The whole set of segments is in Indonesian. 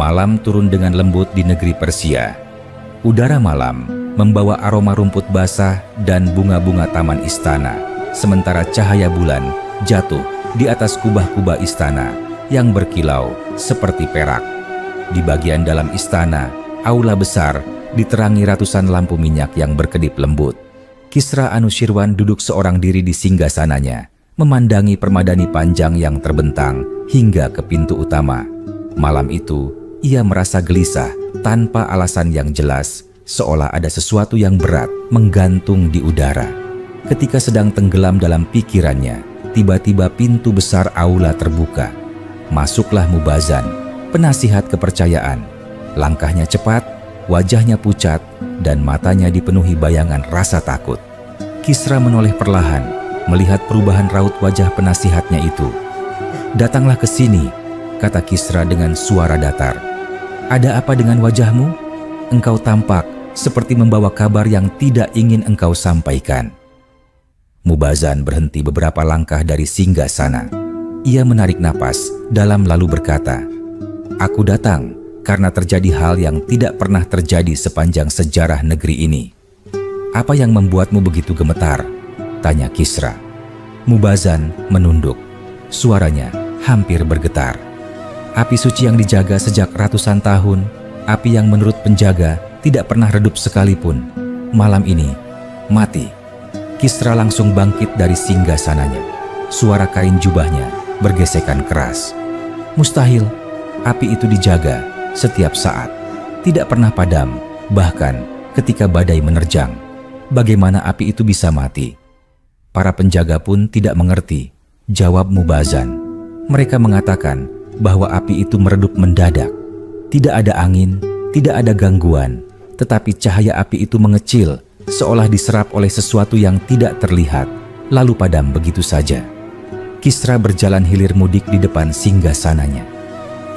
Malam turun dengan lembut di negeri Persia. Udara malam membawa aroma rumput basah dan bunga-bunga taman istana, sementara cahaya bulan jatuh di atas kubah-kubah istana yang berkilau seperti perak. Di bagian dalam istana, aula besar diterangi ratusan lampu minyak yang berkedip lembut. Kisra Anushirwan duduk seorang diri di singgasananya, memandangi permadani panjang yang terbentang hingga ke pintu utama. Malam itu, ia merasa gelisah tanpa alasan yang jelas, seolah ada sesuatu yang berat menggantung di udara. Ketika sedang tenggelam dalam pikirannya, tiba-tiba pintu besar aula terbuka. Masuklah Mubazan, penasihat kepercayaan. Langkahnya cepat, wajahnya pucat, dan matanya dipenuhi bayangan rasa takut. Kisra menoleh perlahan, melihat perubahan raut wajah penasihatnya itu. "Datanglah ke sini," kata Kisra dengan suara datar. "Ada apa dengan wajahmu? Engkau tampak seperti membawa kabar yang tidak ingin engkau sampaikan." Mubazan berhenti beberapa langkah dari singgasana. Ia menarik napas dalam lalu berkata, "Aku datang karena terjadi hal yang tidak pernah terjadi sepanjang sejarah negeri ini." "Apa yang membuatmu begitu gemetar?" tanya Kisra. Mubazan menunduk. Suaranya hampir bergetar. "Api suci yang dijaga sejak ratusan tahun, api yang menurut penjaga tidak pernah redup sekalipun, malam ini mati." Kisra langsung bangkit dari singgasananya. Suara kain jubahnya bergesekan keras. "Mustahil, api itu dijaga setiap saat, tidak pernah padam, bahkan ketika badai menerjang. Bagaimana api itu bisa mati?" "Para penjaga pun tidak mengerti," jawab Mubazan. "Mereka mengatakan bahwa api itu meredup mendadak. Tidak ada angin, tidak ada gangguan, tetapi cahaya api itu mengecil, seolah diserap oleh sesuatu yang tidak terlihat, lalu padam begitu saja." Kisra berjalan hilir mudik di depan singgasananya.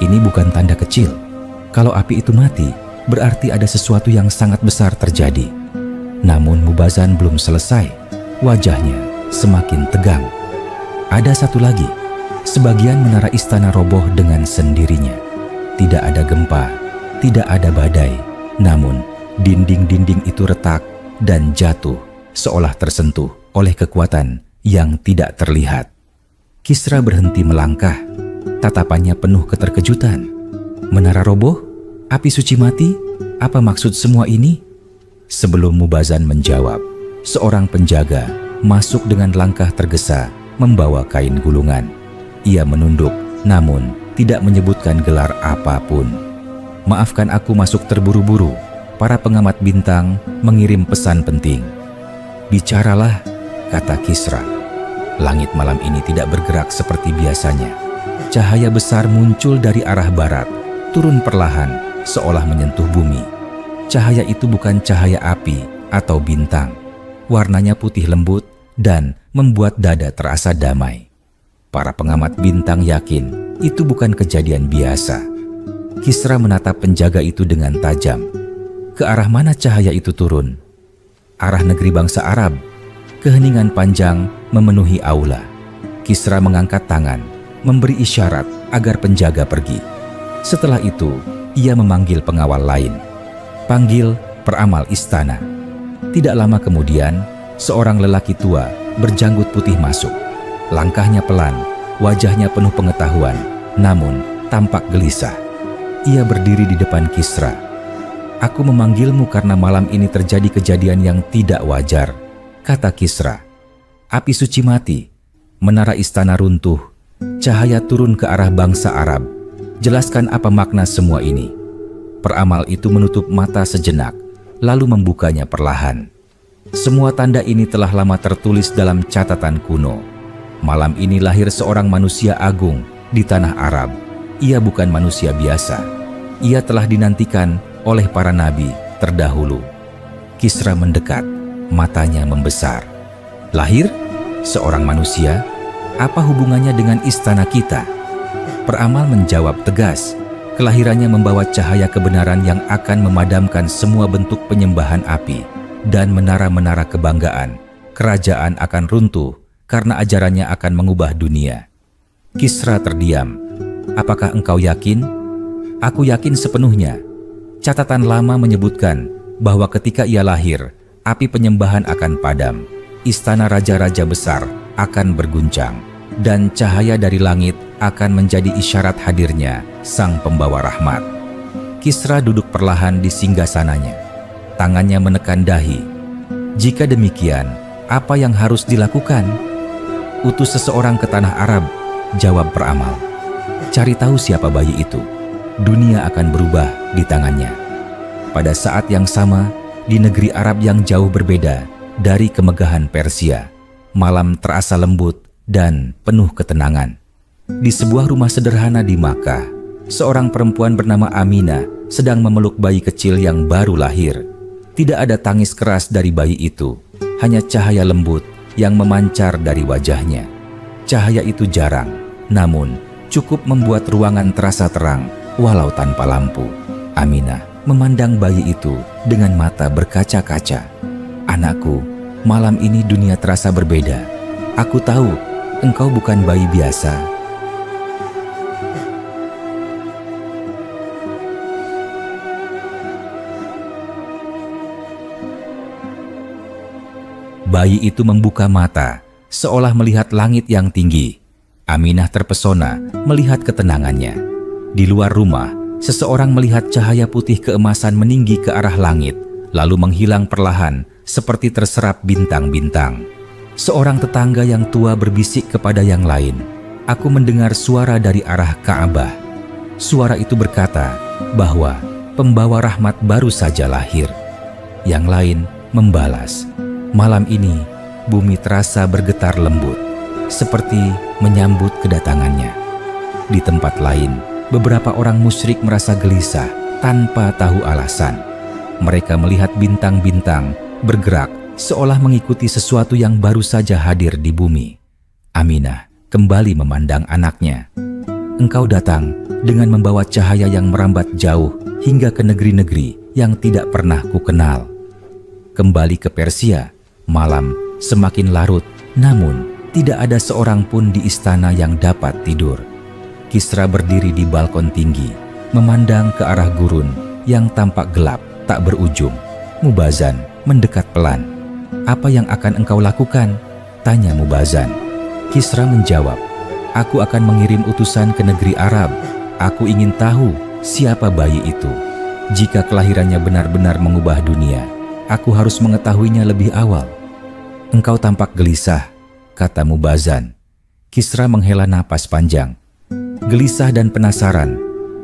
Ini bukan tanda kecil. Kalau api itu mati, berarti ada sesuatu yang sangat besar terjadi. Namun Mubazan belum selesai. Wajahnya semakin tegang. "Ada satu lagi. Sebagian menara istana roboh dengan sendirinya. Tidak ada gempa, tidak ada badai. Namun dinding-dinding itu retak dan jatuh seolah tersentuh oleh kekuatan yang tidak terlihat." Kisra berhenti melangkah. Tatapannya penuh keterkejutan. "Menara roboh? Api suci mati? Apa maksud semua ini?" Sebelum Mubazan menjawab, seorang penjaga masuk dengan langkah tergesa membawa kain gulungan. Ia menunduk, namun tidak menyebutkan gelar apapun. "Maafkan aku masuk terburu-buru. Para pengamat bintang mengirim pesan penting." "Bicaralah," kata Kisra. Langit malam ini tidak bergerak seperti biasanya. Cahaya besar muncul dari arah barat, turun perlahan, seolah menyentuh bumi. Cahaya itu bukan cahaya api atau bintang. Warnanya putih lembut dan membuat dada terasa damai. Para pengamat bintang yakin itu bukan kejadian biasa. Kisra menatap penjaga itu dengan tajam. Ke arah mana cahaya itu turun? Arah negeri bangsa Arab. Keheningan panjang memenuhi aula. Kisra mengangkat tangan, memberi isyarat agar penjaga pergi. Setelah itu, ia memanggil pengawal lain. "Panggil peramal istana." Tidak lama kemudian, seorang lelaki tua berjanggut putih masuk. Langkahnya pelan, wajahnya penuh pengetahuan, namun tampak gelisah. Ia berdiri di depan Kisra. "Aku memanggilmu karena malam ini terjadi kejadian yang tidak wajar," kata Kisra. "Api suci mati, menara istana runtuh, cahaya turun ke arah bangsa Arab. Jelaskan apa makna semua ini." Peramal itu menutup mata sejenak, lalu membukanya perlahan. "Semua tanda ini telah lama tertulis dalam catatan kuno. Malam ini lahir seorang manusia agung di tanah Arab. Ia bukan manusia biasa. Ia telah dinantikan oleh para nabi terdahulu." Kisra mendekat, matanya membesar. "Lahir? Seorang manusia? Apa hubungannya dengan istana kita?" Peramal menjawab tegas. Kelahirannya membawa cahaya kebenaran yang akan memadamkan semua bentuk penyembahan api dan menara-menara kebanggaan. Kerajaan akan runtuh karena ajarannya akan mengubah dunia. Kisra terdiam. "Apakah engkau yakin?" Aku yakin sepenuhnya. Catatan lama menyebutkan bahwa ketika ia lahir, api penyembahan akan padam, istana raja-raja besar akan berguncang, dan cahaya dari langit akan menjadi isyarat hadirnya sang pembawa rahmat. Kisra duduk perlahan di singgasananya. Tangannya menekan dahi. Jika demikian, apa yang harus dilakukan? Utus seseorang ke tanah Arab, jawab peramal. Cari tahu siapa bayi itu. Dunia akan berubah di tangannya. Pada saat yang sama, di negeri Arab yang jauh berbeda dari kemegahan Persia, malam terasa lembut dan penuh ketenangan. Di sebuah rumah sederhana di Makkah, seorang perempuan bernama Aminah sedang memeluk bayi kecil yang baru lahir. Tidak ada tangis keras dari bayi itu, hanya cahaya lembut yang memancar dari wajahnya. Cahaya itu jarang, namun cukup membuat ruangan terasa terang walau tanpa lampu. Aminah memandang bayi itu dengan mata berkaca-kaca. Anakku, malam ini dunia terasa berbeda. Aku tahu engkau bukan bayi biasa. Bayi itu membuka mata, seolah melihat langit yang tinggi. Aminah terpesona melihat ketenangannya. Di luar rumah, seseorang melihat cahaya putih keemasan meninggi ke arah langit, lalu menghilang perlahan seperti terserap bintang-bintang. Seorang tetangga yang tua berbisik kepada yang lain, "Aku mendengar suara dari arah Ka'bah." Suara itu berkata bahwa pembawa rahmat baru saja lahir. Yang lain membalas, "Malam ini bumi terasa bergetar lembut, seperti menyambut kedatangannya." Di tempat lain, beberapa orang musyrik merasa gelisah tanpa tahu alasan. Mereka melihat bintang-bintang bergerak seolah mengikuti sesuatu yang baru saja hadir di bumi. Aminah kembali memandang anaknya. "Engkau datang dengan membawa cahaya yang merambat jauh hingga ke negeri-negeri yang tidak pernah kukenal." Kembali ke Persia, malam semakin larut, namun tidak ada seorang pun di istana yang dapat tidur. Kisra berdiri di balkon tinggi, memandang ke arah gurun yang tampak gelap tak berujung. Mubazan mendekat pelan. "Apa yang akan engkau lakukan?" tanya Mubazan. Kisra menjawab, "Aku akan mengirim utusan ke negeri Arab. Aku ingin tahu siapa bayi itu. Jika kelahirannya benar-benar mengubah dunia, aku harus mengetahuinya lebih awal." "Engkau tampak gelisah," kata Mubazan. Kisra menghela napas panjang. Gelisah dan penasaran,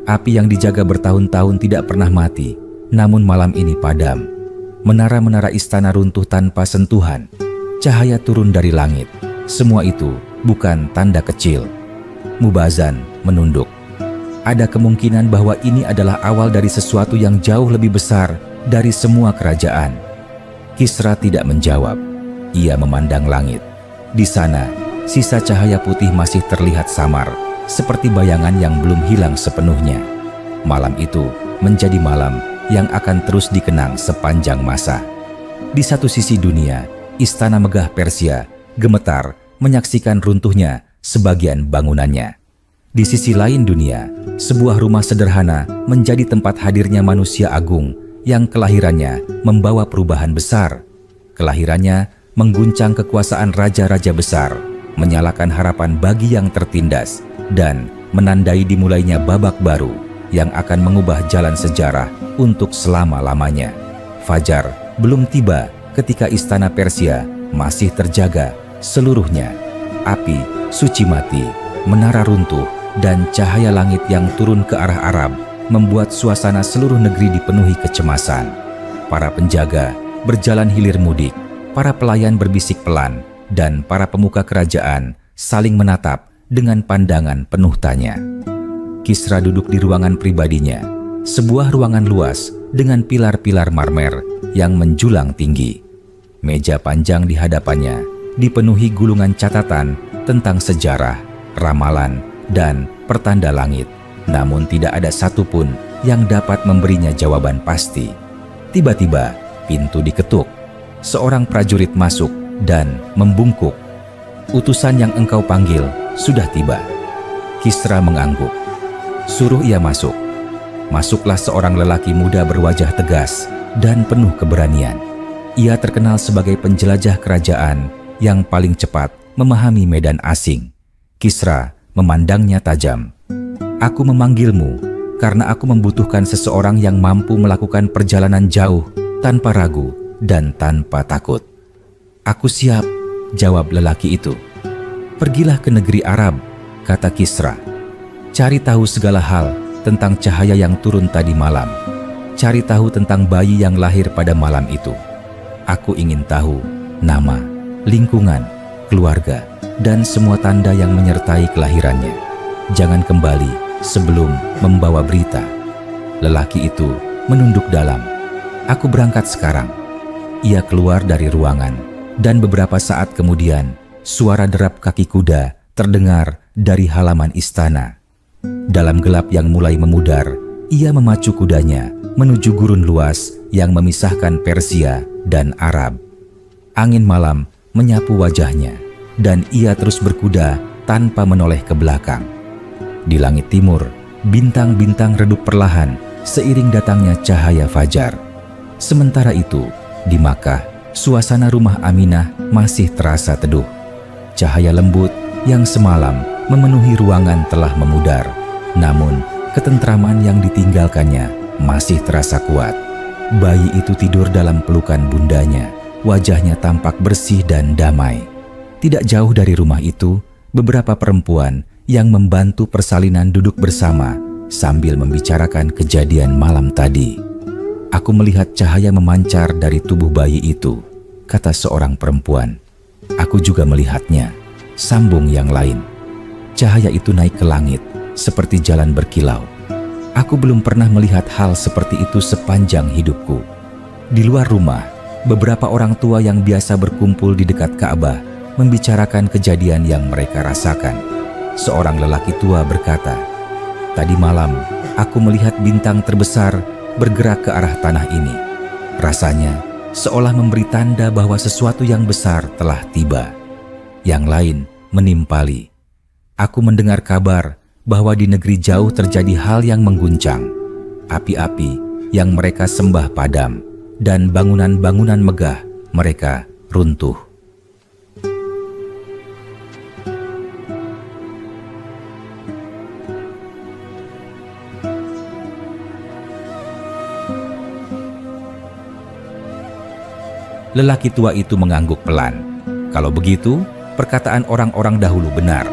api yang dijaga bertahun-tahun tidak pernah mati, namun malam ini padam. Menara-menara istana runtuh tanpa sentuhan. Cahaya turun dari langit. Semua itu bukan tanda kecil. Mubazan menunduk. Ada kemungkinan bahwa ini adalah awal dari sesuatu yang jauh lebih besar dari semua kerajaan. Kisra tidak menjawab. Ia memandang langit. Di sana, sisa cahaya putih masih terlihat samar, seperti bayangan yang belum hilang sepenuhnya. Malam itu menjadi malam yang akan terus dikenang sepanjang masa. Di satu sisi dunia, istana megah Persia gemetar menyaksikan runtuhnya sebagian bangunannya. Di sisi lain dunia, sebuah rumah sederhana menjadi tempat hadirnya manusia agung yang kelahirannya membawa perubahan besar. Kelahirannya mengguncang kekuasaan raja-raja besar, menyalakan harapan bagi yang tertindas, dan menandai dimulainya babak baru yang akan mengubah jalan sejarah untuk selama-lamanya. Fajar belum tiba ketika istana Persia masih terjaga seluruhnya. Api suci mati, menara runtuh, dan cahaya langit yang turun ke arah Arab membuat suasana seluruh negeri dipenuhi kecemasan. Para penjaga berjalan hilir mudik, para pelayan berbisik pelan, dan para pemuka kerajaan saling menatap dengan pandangan penuh tanya. Kisra duduk di ruangan pribadinya, sebuah ruangan luas dengan pilar-pilar marmer yang menjulang tinggi. Meja panjang di hadapannya dipenuhi gulungan catatan tentang sejarah, ramalan, dan pertanda langit. Namun tidak ada satupun yang dapat memberinya jawaban pasti. Tiba-tiba pintu diketuk. Seorang prajurit masuk dan membungkuk. "Utusan yang engkau panggil sudah tiba." Kisra mengangguk. "Suruh ia masuk." masuklah seorang lelaki muda berwajah tegas dan penuh keberanian. Ia terkenal sebagai penjelajah kerajaan yang paling cepat memahami medan asing. Kisra memandangnya tajam. "Aku memanggilmu karena aku membutuhkan seseorang yang mampu melakukan perjalanan jauh tanpa ragu dan tanpa takut." "Aku siap," jawab lelaki itu. "Pergilah ke negeri Arab," kata Kisra. "Cari tahu segala hal tentang cahaya yang turun tadi malam. Cari tahu tentang bayi yang lahir pada malam itu. Aku ingin tahu nama, lingkungan, keluarga, dan semua tanda yang menyertai kelahirannya. Jangan kembali sebelum membawa berita." Lelaki itu menunduk dalam. "Aku berangkat sekarang." Ia keluar dari ruangan, dan beberapa saat kemudian suara derap kaki kuda terdengar dari halaman istana. Dalam gelap yang mulai memudar, ia memacu kudanya menuju gurun luas yang memisahkan Persia dan Arab. Angin malam menyapu wajahnya, dan ia terus berkuda tanpa menoleh ke belakang. Di langit timur, bintang-bintang redup perlahan seiring datangnya cahaya fajar. Sementara itu, di Makkah, suasana rumah Aminah masih terasa teduh. Cahaya lembut yang semalam memenuhi ruangan telah memudar, namun ketentraman yang ditinggalkannya masih terasa kuat. Bayi itu tidur dalam pelukan bundanya, wajahnya tampak bersih dan damai. Tidak jauh dari rumah itu, beberapa perempuan yang membantu persalinan duduk bersama sambil membicarakan kejadian malam tadi. "Aku melihat cahaya memancar dari tubuh bayi itu," kata seorang perempuan. "Aku juga melihatnya," sambung yang lain. "Cahaya itu naik ke langit seperti jalan berkilau. Aku belum pernah melihat hal seperti itu sepanjang hidupku." Di luar rumah, beberapa orang tua yang biasa berkumpul di dekat Ka'bah membicarakan kejadian yang mereka rasakan. Seorang lelaki tua berkata, "Tadi malam aku melihat bintang terbesar bergerak ke arah tanah ini. Rasanya seolah memberi tanda bahwa sesuatu yang besar telah tiba." Yang lain menimpali, "Aku mendengar kabar bahwa di negeri jauh terjadi hal yang mengguncang. Api-api yang mereka sembah padam, dan bangunan-bangunan megah mereka runtuh." Lelaki tua itu mengangguk pelan. Kalau begitu, perkataan orang-orang dahulu benar.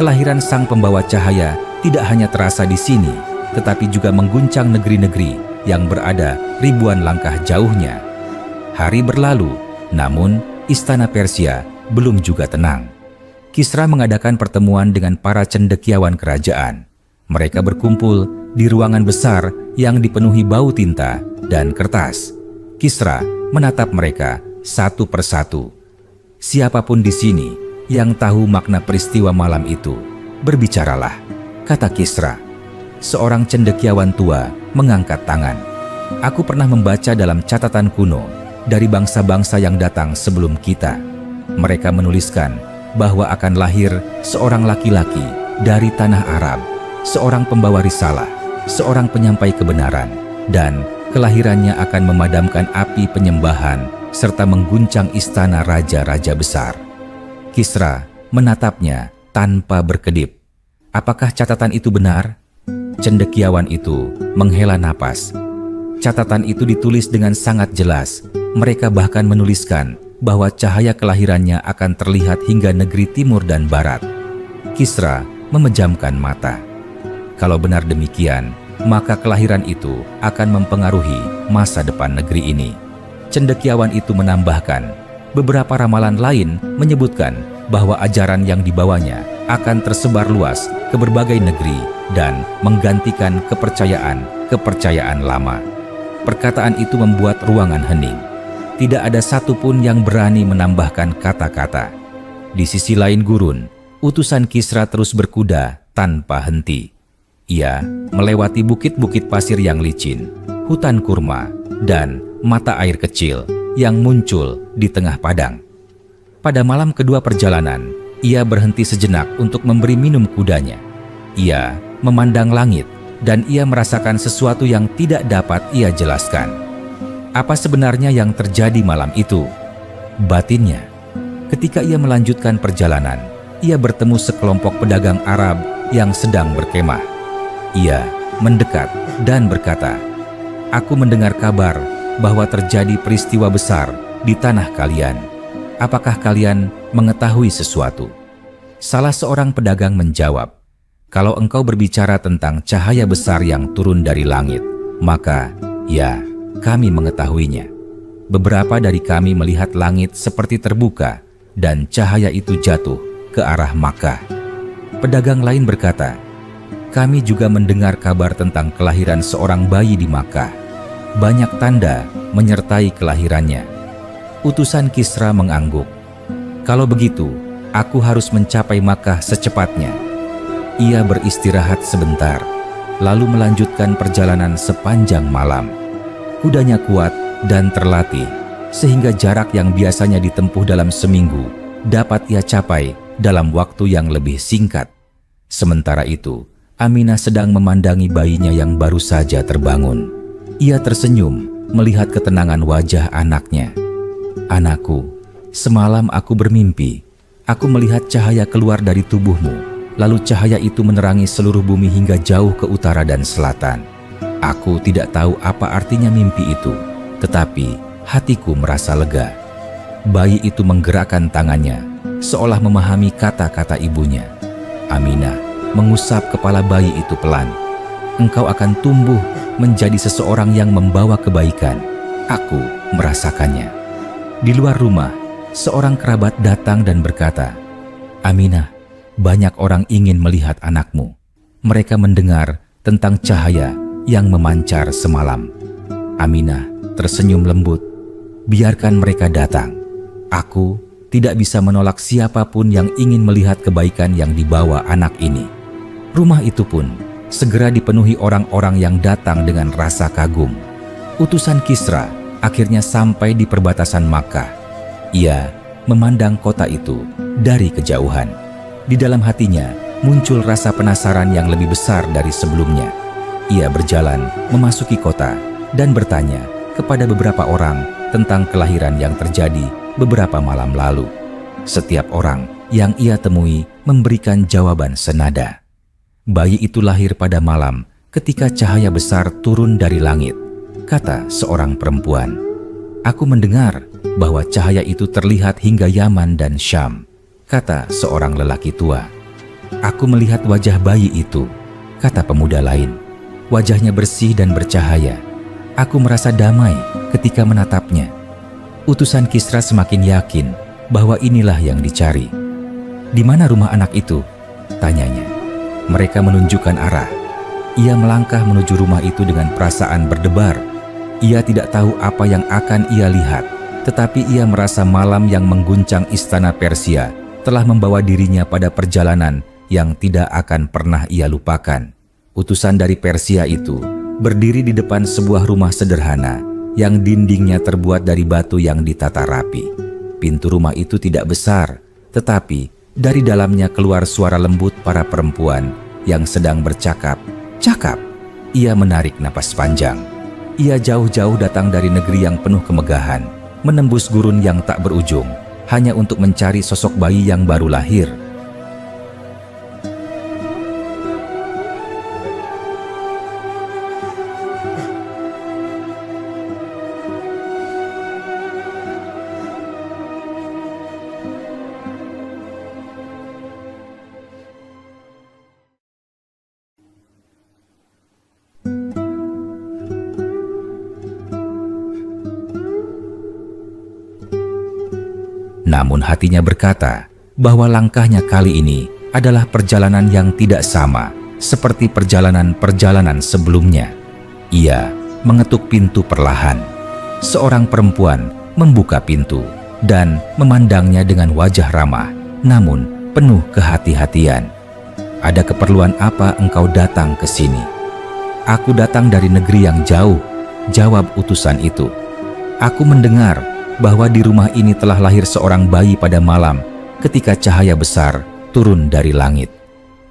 Kelahiran sang pembawa cahaya tidak hanya terasa di sini, tetapi juga mengguncang negeri-negeri yang berada ribuan langkah jauhnya. Hari berlalu, namun istana Persia belum juga tenang. Kisra mengadakan pertemuan dengan para cendekiawan kerajaan. Mereka berkumpul di ruangan besar yang dipenuhi bau tinta dan kertas. Kisra menatap mereka satu persatu. "Siapapun di sini yang tahu makna peristiwa malam itu, berbicaralah," kata Kisra. Seorang cendekiawan tua mengangkat tangan. "Aku pernah membaca dalam catatan kuno dari bangsa-bangsa yang datang sebelum kita. Mereka menuliskan bahwa akan lahir seorang laki-laki dari tanah Arab, seorang pembawa risalah, seorang penyampai kebenaran, dan kelahirannya akan memadamkan api penyembahan serta mengguncang istana raja-raja besar." Kisra menatapnya tanpa berkedip. "Apakah catatan itu benar?" Cendekiawan itu menghela napas. Catatan itu ditulis dengan sangat jelas. Mereka bahkan menuliskan bahwa cahaya kelahirannya akan terlihat hingga negeri timur dan barat. Kisra memejamkan mata. Kalau benar demikian, maka kelahiran itu akan mempengaruhi masa depan negeri ini. Cendekiawan itu menambahkan, beberapa ramalan lain menyebutkan bahwa ajaran yang dibawanya akan tersebar luas ke berbagai negeri dan menggantikan kepercayaan lama. Perkataan itu membuat ruangan hening. Tidak ada satupun yang berani menambahkan kata-kata. Di sisi lain gurun, utusan Kisra terus berkuda tanpa henti. Ia melewati bukit-bukit pasir yang licin, hutan kurma, dan mata air kecil yang muncul di tengah padang. Pada malam kedua perjalanan, ia berhenti sejenak untuk memberi minum kudanya. Ia memandang langit dan ia merasakan sesuatu yang tidak dapat ia jelaskan. Apa sebenarnya yang terjadi malam itu? Batinnya, ketika ia melanjutkan perjalanan, ia bertemu sekelompok pedagang Arab yang sedang berkemah. Ia mendekat dan berkata, "Aku mendengar kabar bahwa terjadi peristiwa besar di tanah kalian. Apakah kalian mengetahui sesuatu?" Salah seorang pedagang menjawab, "Kalau engkau berbicara tentang cahaya besar yang turun dari langit, maka ya, kami mengetahuinya. Beberapa dari kami melihat langit seperti terbuka dan cahaya itu jatuh ke arah Makkah." Pedagang lain berkata, "Kami juga mendengar kabar tentang kelahiran seorang bayi di Makkah. Banyak tanda menyertai kelahirannya." Utusan Kisra mengangguk, "Kalau begitu, aku harus mencapai Makkah secepatnya." Ia beristirahat sebentar, lalu melanjutkan perjalanan sepanjang malam. Kudanya kuat dan terlatih, sehingga jarak yang biasanya ditempuh dalam seminggu dapat ia capai dalam waktu yang lebih singkat. Sementara itu, Aminah sedang memandangi bayinya yang baru saja terbangun. Ia tersenyum melihat ketenangan wajah anaknya. "Anakku, semalam aku bermimpi. Aku melihat cahaya keluar dari tubuhmu, lalu cahaya itu menerangi seluruh bumi hingga jauh ke utara dan selatan. Aku tidak tahu apa artinya mimpi itu, tetapi hatiku merasa lega." Bayi itu menggerakkan tangannya, seolah memahami kata-kata ibunya. Aminah mengusap kepala bayi itu pelan. "Engkau akan tumbuh menjadi seseorang yang membawa kebaikan. Aku merasakannya." Di luar rumah, seorang kerabat datang dan berkata, "Aminah, banyak orang ingin melihat anakmu. Mereka mendengar tentang cahaya yang memancar semalam." Aminah tersenyum lembut. "Biarkan mereka datang. Aku tidak bisa menolak siapapun yang ingin melihat kebaikan yang dibawa anak ini." Rumah itu pun segera dipenuhi orang-orang yang datang dengan rasa kagum. Utusan Kisra akhirnya sampai di perbatasan Makkah. Ia memandang kota itu dari kejauhan. Di dalam hatinya muncul rasa penasaran yang lebih besar dari sebelumnya. Ia berjalan memasuki kota dan bertanya kepada beberapa orang tentang kelahiran yang terjadi beberapa malam lalu. Setiap orang yang ia temui memberikan jawaban senada. Bayi itu lahir pada malam ketika cahaya besar turun dari langit, kata seorang perempuan. "Aku mendengar bahwa cahaya itu terlihat hingga Yaman dan Syam," kata seorang lelaki tua. "Aku melihat wajah bayi itu," kata pemuda lain. "Wajahnya bersih dan bercahaya. Aku merasa damai ketika menatapnya." Utusan Kisra semakin yakin bahwa inilah yang dicari. "Di mana rumah anak itu?" tanyanya. Mereka menunjukkan arah. Ia melangkah menuju rumah itu dengan perasaan berdebar. Ia tidak tahu apa yang akan ia lihat, tetapi ia merasa malam yang mengguncang istana Persia telah membawa dirinya pada perjalanan yang tidak akan pernah ia lupakan. Utusan dari Persia itu berdiri di depan sebuah rumah sederhana yang dindingnya terbuat dari batu yang ditata rapi. Pintu rumah itu tidak besar, tetapi dari dalamnya keluar suara lembut para perempuan yang sedang bercakap-cakap. Ia menarik napas panjang. Ia jauh-jauh datang dari negeri yang penuh kemegahan, menembus gurun yang tak berujung, hanya untuk mencari sosok bayi yang baru lahir. Namun hatinya berkata bahwa langkahnya kali ini adalah perjalanan yang tidak sama seperti perjalanan-perjalanan sebelumnya. Ia mengetuk pintu perlahan. Seorang perempuan membuka pintu dan memandangnya dengan wajah ramah, namun penuh kehati-hatian. "Ada keperluan apa engkau datang ke sini?" "Aku datang dari negeri yang jauh," jawab utusan itu. "Aku mendengar bahwa di rumah ini telah lahir seorang bayi pada malam ketika cahaya besar turun dari langit.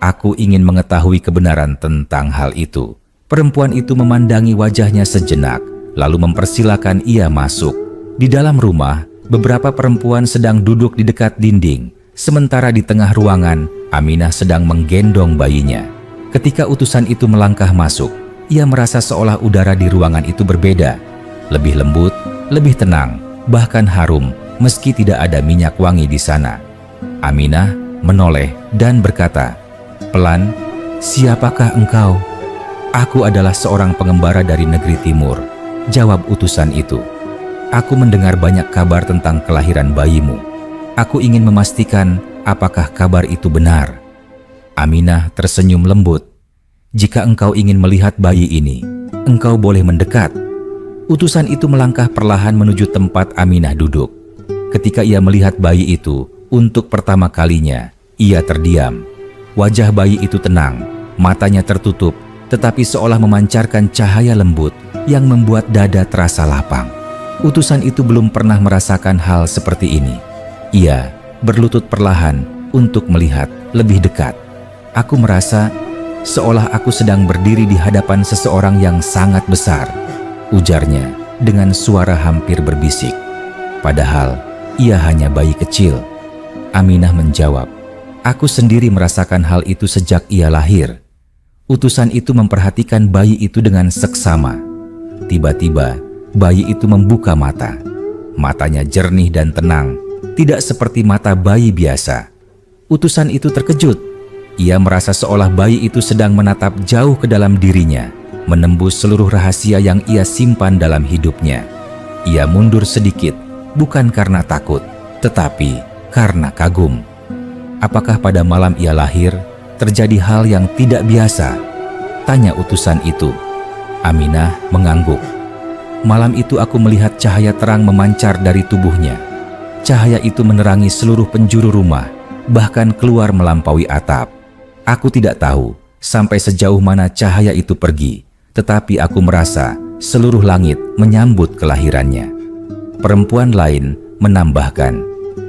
Aku ingin mengetahui kebenaran tentang hal itu. Perempuan itu memandangi wajahnya sejenak, lalu mempersilakan ia masuk. Di dalam rumah, beberapa perempuan sedang duduk di dekat dinding, sementara di tengah ruangan, Aminah sedang menggendong bayinya. Ketika utusan itu melangkah masuk, ia merasa seolah udara di ruangan itu berbeda. Lebih lembut, lebih tenang, bahkan harum, meski tidak ada minyak wangi di sana. Aminah menoleh dan berkata, "Pelan, siapakah engkau?" "Aku adalah seorang pengembara dari negeri timur," jawab utusan itu. "Aku mendengar banyak kabar tentang kelahiran bayimu. Aku ingin memastikan apakah kabar itu benar." Aminah tersenyum lembut. "Jika engkau ingin melihat bayi ini, engkau boleh mendekat." Utusan itu melangkah perlahan menuju tempat Aminah duduk. Ketika ia melihat bayi itu untuk pertama kalinya, ia terdiam. Wajah bayi itu tenang, matanya tertutup, tetapi seolah memancarkan cahaya lembut yang membuat dada terasa lapang. Utusan itu belum pernah merasakan hal seperti ini. Ia berlutut perlahan untuk melihat lebih dekat. "Aku merasa seolah aku sedang berdiri di hadapan seseorang yang sangat besar," ujarnya dengan suara hampir berbisik. Padahal ia hanya bayi kecil. Aminah menjawab, "Aku sendiri merasakan hal itu sejak ia lahir." Utusan itu memperhatikan bayi itu dengan seksama. Tiba-tiba, bayi itu membuka mata. Matanya jernih dan tenang, tidak seperti mata bayi biasa. Utusan itu terkejut. Ia merasa seolah bayi itu sedang menatap jauh ke dalam dirinya, menembus seluruh rahasia yang ia simpan dalam hidupnya. Ia mundur sedikit, bukan karena takut, tetapi karena kagum. Apakah pada malam ia lahir terjadi hal yang tidak biasa? Tanya utusan itu. Aminah mengangguk. "Malam itu aku melihat cahaya terang memancar dari tubuhnya. Cahaya itu menerangi seluruh penjuru rumah, bahkan keluar melampaui atap. Aku tidak tahu sampai sejauh mana cahaya itu pergi, tetapi aku merasa seluruh langit menyambut kelahirannya." Perempuan lain menambahkan,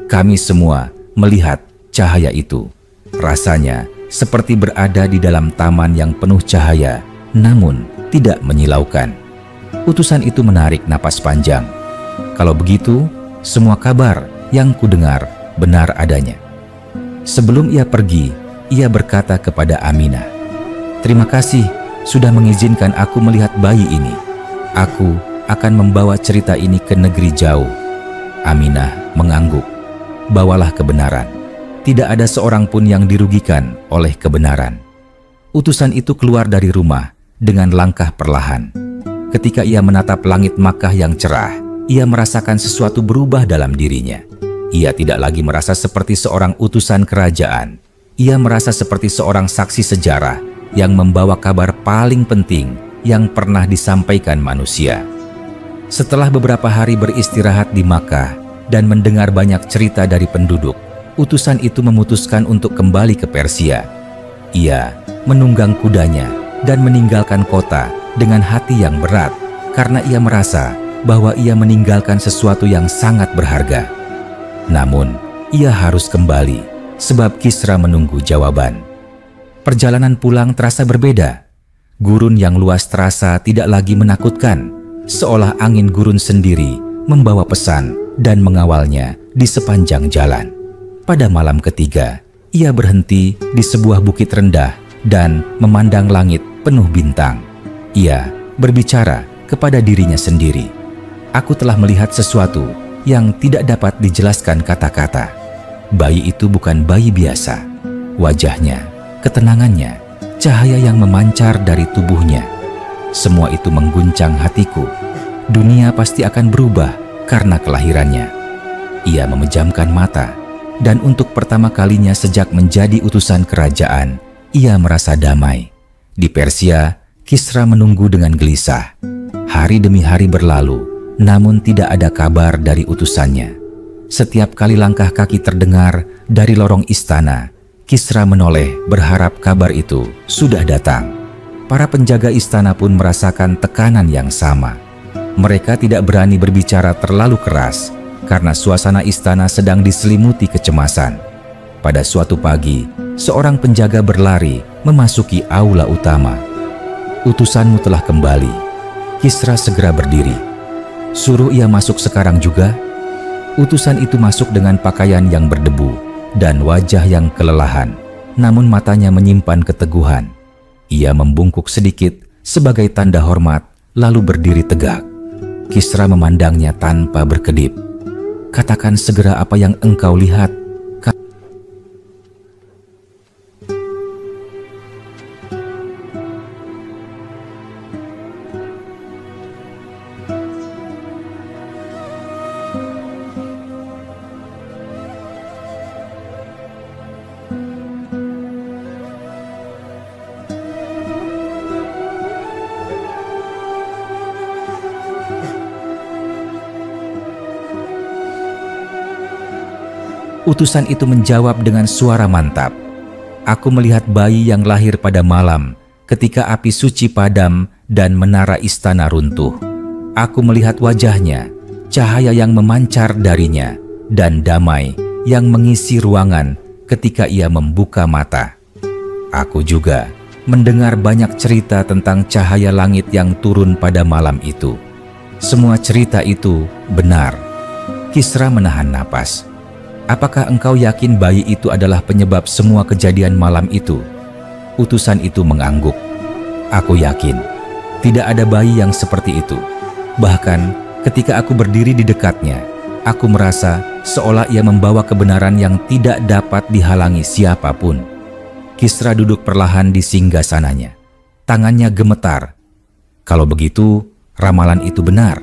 "Kami semua melihat cahaya itu. Rasanya seperti berada di dalam taman yang penuh cahaya, namun tidak menyilaukan." Utusan itu menarik napas panjang. "Kalau begitu, semua kabar yang kudengar benar adanya." Sebelum ia pergi, ia berkata kepada Aminah, "Terima kasih sudah mengizinkan aku melihat bayi ini. Aku akan membawa cerita ini ke negeri jauh." Aminah mengangguk. "Bawalah kebenaran. Tidak ada seorang pun yang dirugikan oleh kebenaran." Utusan itu keluar dari rumah dengan langkah perlahan. Ketika ia menatap langit Makkah yang cerah, ia merasakan sesuatu berubah dalam dirinya. Ia tidak lagi merasa seperti seorang utusan kerajaan. Ia merasa seperti seorang saksi sejarah yang membawa kabar paling penting yang pernah disampaikan manusia. Setelah beberapa hari beristirahat di Makkah dan mendengar banyak cerita dari penduduk, utusan itu memutuskan untuk kembali ke Persia. Ia menunggang kudanya dan meninggalkan kota dengan hati yang berat karena ia merasa bahwa ia meninggalkan sesuatu yang sangat berharga. Namun, ia harus kembali sebab Kisra menunggu jawaban. Perjalanan pulang terasa berbeda. Gurun yang luas terasa tidak lagi menakutkan, seolah angin gurun sendiri membawa pesan dan mengawalnya di sepanjang jalan. Pada malam ketiga, ia berhenti di sebuah bukit rendah dan memandang langit penuh bintang. Ia berbicara kepada dirinya sendiri. "Aku telah melihat sesuatu yang tidak dapat dijelaskan kata-kata. Bayi itu bukan bayi biasa. Wajahnya, ketenangannya, cahaya yang memancar dari tubuhnya. Semua itu mengguncang hatiku. Dunia pasti akan berubah karena kelahirannya." Ia memejamkan mata. Dan untuk pertama kalinya sejak menjadi utusan kerajaan, ia merasa damai. Di Persia, Kisra menunggu dengan gelisah. Hari demi hari berlalu, namun tidak ada kabar dari utusannya. Setiap kali langkah kaki terdengar dari lorong istana, Kisra menoleh berharap kabar itu sudah datang. Para penjaga istana pun merasakan tekanan yang sama. Mereka tidak berani berbicara terlalu keras, karena suasana istana sedang diselimuti kecemasan. Pada suatu pagi, seorang penjaga berlari memasuki aula utama. utusanmu telah kembali." Kisra segera berdiri. "Suruh ia masuk sekarang juga." Utusan itu masuk dengan pakaian yang berdebu dan wajah yang kelelahan, namun matanya menyimpan keteguhan. Ia membungkuk sedikit sebagai tanda hormat, lalu berdiri tegak. Kisra memandangnya tanpa berkedip. "Katakan segera apa yang engkau lihat." Utusan itu menjawab dengan suara mantap, "Aku melihat bayi yang lahir pada malam ketika api suci padam dan menara istana runtuh. Aku melihat wajahnya, cahaya yang memancar darinya, dan damai yang mengisi ruangan ketika ia membuka mata. Aku juga mendengar banyak cerita tentang cahaya langit yang turun pada malam itu. Semua cerita itu benar." Kisra menahan napas. "Apakah engkau yakin bayi itu adalah penyebab semua kejadian malam itu?" Utusan itu mengangguk. "Aku yakin. Tidak ada bayi yang seperti itu. Bahkan ketika aku berdiri di dekatnya, aku merasa seolah ia membawa kebenaran yang tidak dapat dihalangi siapapun." Kisra duduk perlahan di singgasananya. Tangannya gemetar. "Kalau begitu, ramalan itu benar.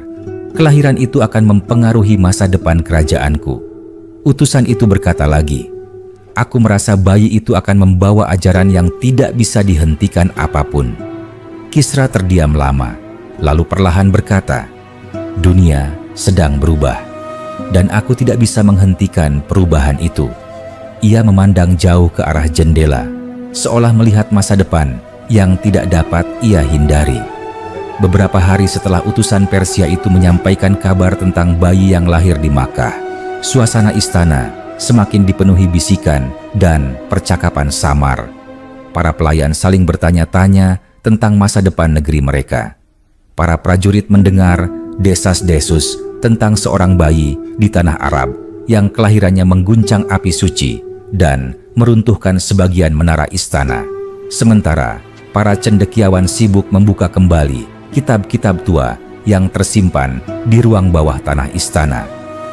Kelahiran itu akan mempengaruhi masa depan kerajaanku." Utusan itu berkata lagi, "Aku merasa bayi itu akan membawa ajaran yang tidak bisa dihentikan apapun." Kisra terdiam lama, lalu perlahan berkata, "Dunia sedang berubah, dan aku tidak bisa menghentikan perubahan itu." Ia memandang jauh ke arah jendela, seolah melihat masa depan yang tidak dapat ia hindari. Beberapa hari setelah utusan Persia itu menyampaikan kabar tentang bayi yang lahir di Makkah, suasana istana semakin dipenuhi bisikan dan percakapan samar. Para pelayan saling bertanya-tanya tentang masa depan negeri mereka. Para prajurit mendengar desas-desus tentang seorang bayi di tanah Arab yang kelahirannya mengguncang api suci dan meruntuhkan sebagian menara istana. Sementara para cendekiawan sibuk membuka kembali kitab-kitab tua yang tersimpan di ruang bawah tanah istana.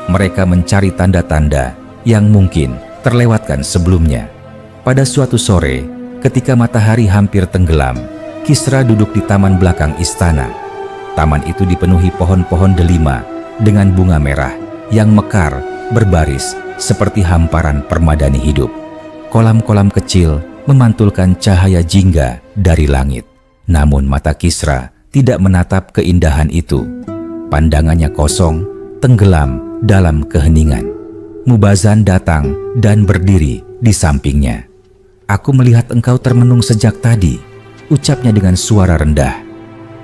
Mereka mencari tanda-tanda yang mungkin terlewatkan sebelumnya. Pada suatu sore, ketika matahari hampir tenggelam, Kisra duduk di taman belakang istana. Taman itu dipenuhi pohon-pohon delima dengan bunga merah yang mekar berbaris seperti hamparan permadani hidup. Kolam-kolam kecil memantulkan cahaya jingga dari langit. Namun mata Kisra tidak menatap keindahan itu. Pandangannya kosong, tenggelam dalam keheningan. Mubazan datang dan berdiri di sampingnya. "Aku melihat engkau termenung sejak tadi," ucapnya dengan suara rendah.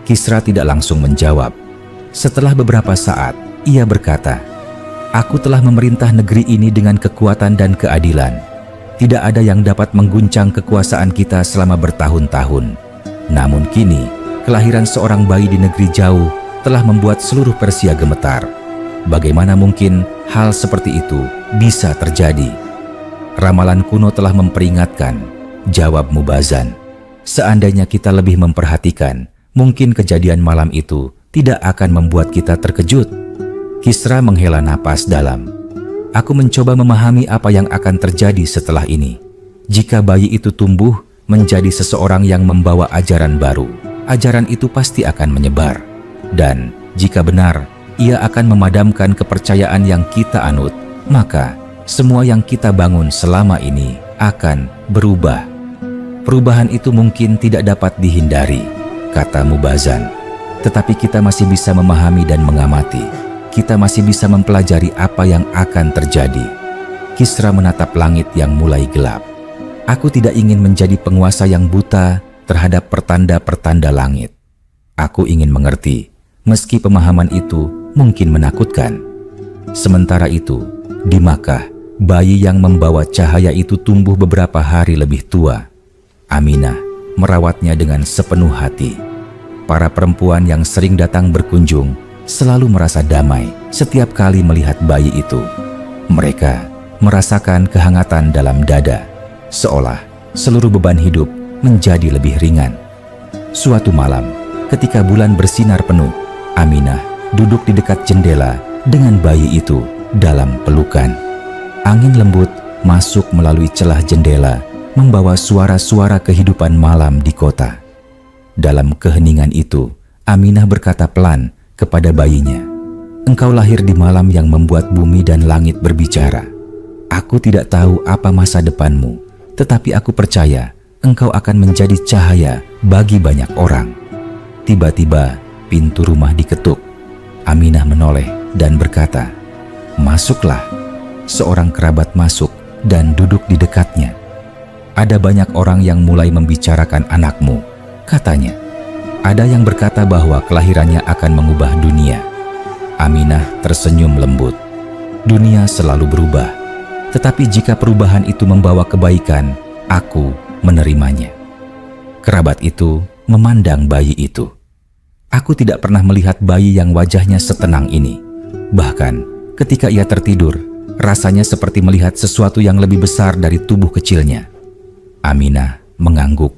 Kisra tidak langsung menjawab. Setelah beberapa saat, ia berkata, "Aku telah memerintah negeri ini dengan kekuatan dan keadilan. Tidak ada yang dapat mengguncang kekuasaan kita selama bertahun-tahun. Namun kini, kelahiran seorang bayi di negeri jauh telah membuat seluruh Persia gemetar. Bagaimana mungkin hal seperti itu bisa terjadi?" "Ramalan kuno telah memperingatkan," jawab Mubazan. "Seandainya kita lebih memperhatikan, mungkin kejadian malam itu tidak akan membuat kita terkejut." Kisra menghela napas dalam. "Aku mencoba memahami apa yang akan terjadi setelah ini. Jika bayi itu tumbuh menjadi seseorang yang membawa ajaran baru, ajaran itu pasti akan menyebar. Dan jika benar, ia akan memadamkan kepercayaan yang kita anut, maka semua yang kita bangun selama ini akan berubah. Perubahan itu mungkin tidak dapat dihindari," kata Mubazan. "Tetapi kita masih bisa memahami dan mengamati. Kita masih bisa mempelajari apa yang akan terjadi." Kisra menatap langit yang mulai gelap. "Aku tidak ingin menjadi penguasa yang buta terhadap pertanda-pertanda langit. Aku ingin mengerti, meski pemahaman itu mungkin menakutkan." Sementara itu, di Makkah, bayi yang membawa cahaya itu tumbuh beberapa hari lebih tua. Aminah merawatnya dengan sepenuh hati. para perempuan yang sering datang berkunjung selalu merasa damai setiap kali melihat bayi itu. Mereka merasakan kehangatan dalam dada, seolah seluruh beban hidup menjadi lebih ringan. Suatu malam, ketika bulan bersinar penuh, Aminah duduk di dekat jendela dengan bayi itu dalam pelukan. Angin lembut masuk melalui celah jendela, membawa suara-suara kehidupan malam di kota. Dalam keheningan itu, Aminah berkata pelan kepada bayinya, "Engkau lahir di malam yang membuat bumi dan langit berbicara. Aku tidak tahu apa masa depanmu, tetapi aku percaya engkau akan menjadi cahaya bagi banyak orang." Tiba-tiba pintu rumah diketuk. Aminah menoleh dan berkata, "Masuklah." Seorang kerabat masuk dan duduk di dekatnya. "Ada banyak orang yang mulai membicarakan anakmu," katanya. "Ada yang berkata bahwa kelahirannya akan mengubah dunia." Aminah tersenyum lembut. "Dunia selalu berubah, tetapi jika perubahan itu membawa kebaikan, aku menerimanya." Kerabat itu memandang bayi itu. "Aku tidak pernah melihat bayi yang wajahnya setenang ini. Bahkan ketika ia tertidur, rasanya seperti melihat sesuatu yang lebih besar dari tubuh kecilnya." Aminah mengangguk.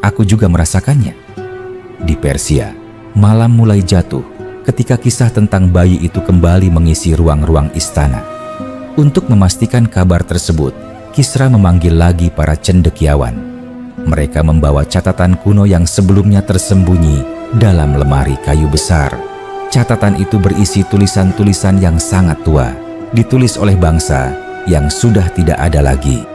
"Aku juga merasakannya." Di Persia, malam mulai jatuh ketika kisah tentang bayi itu kembali mengisi ruang-ruang istana. Untuk memastikan kabar tersebut, Kisra memanggil lagi para cendekiawan. Mereka membawa catatan kuno yang sebelumnya tersembunyi dalam lemari kayu besar. Catatan itu berisi tulisan-tulisan yang sangat tua, ditulis oleh bangsa yang sudah tidak ada lagi.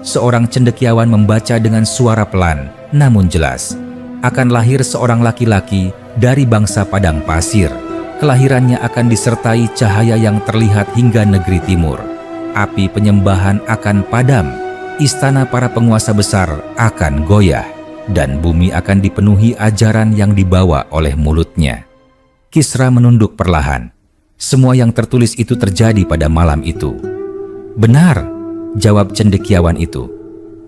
Seorang cendekiawan membaca dengan suara pelan, namun jelas. Akan lahir seorang laki-laki dari bangsa padang pasir. Kelahirannya akan disertai cahaya yang terlihat hingga negeri timur. Api penyembahan akan padam. Istana para penguasa besar akan goyah. Dan bumi akan dipenuhi ajaran yang dibawa oleh mulutnya. Kisra menunduk perlahan. Semua yang tertulis itu terjadi pada malam itu. "Benar," jawab cendekiawan itu.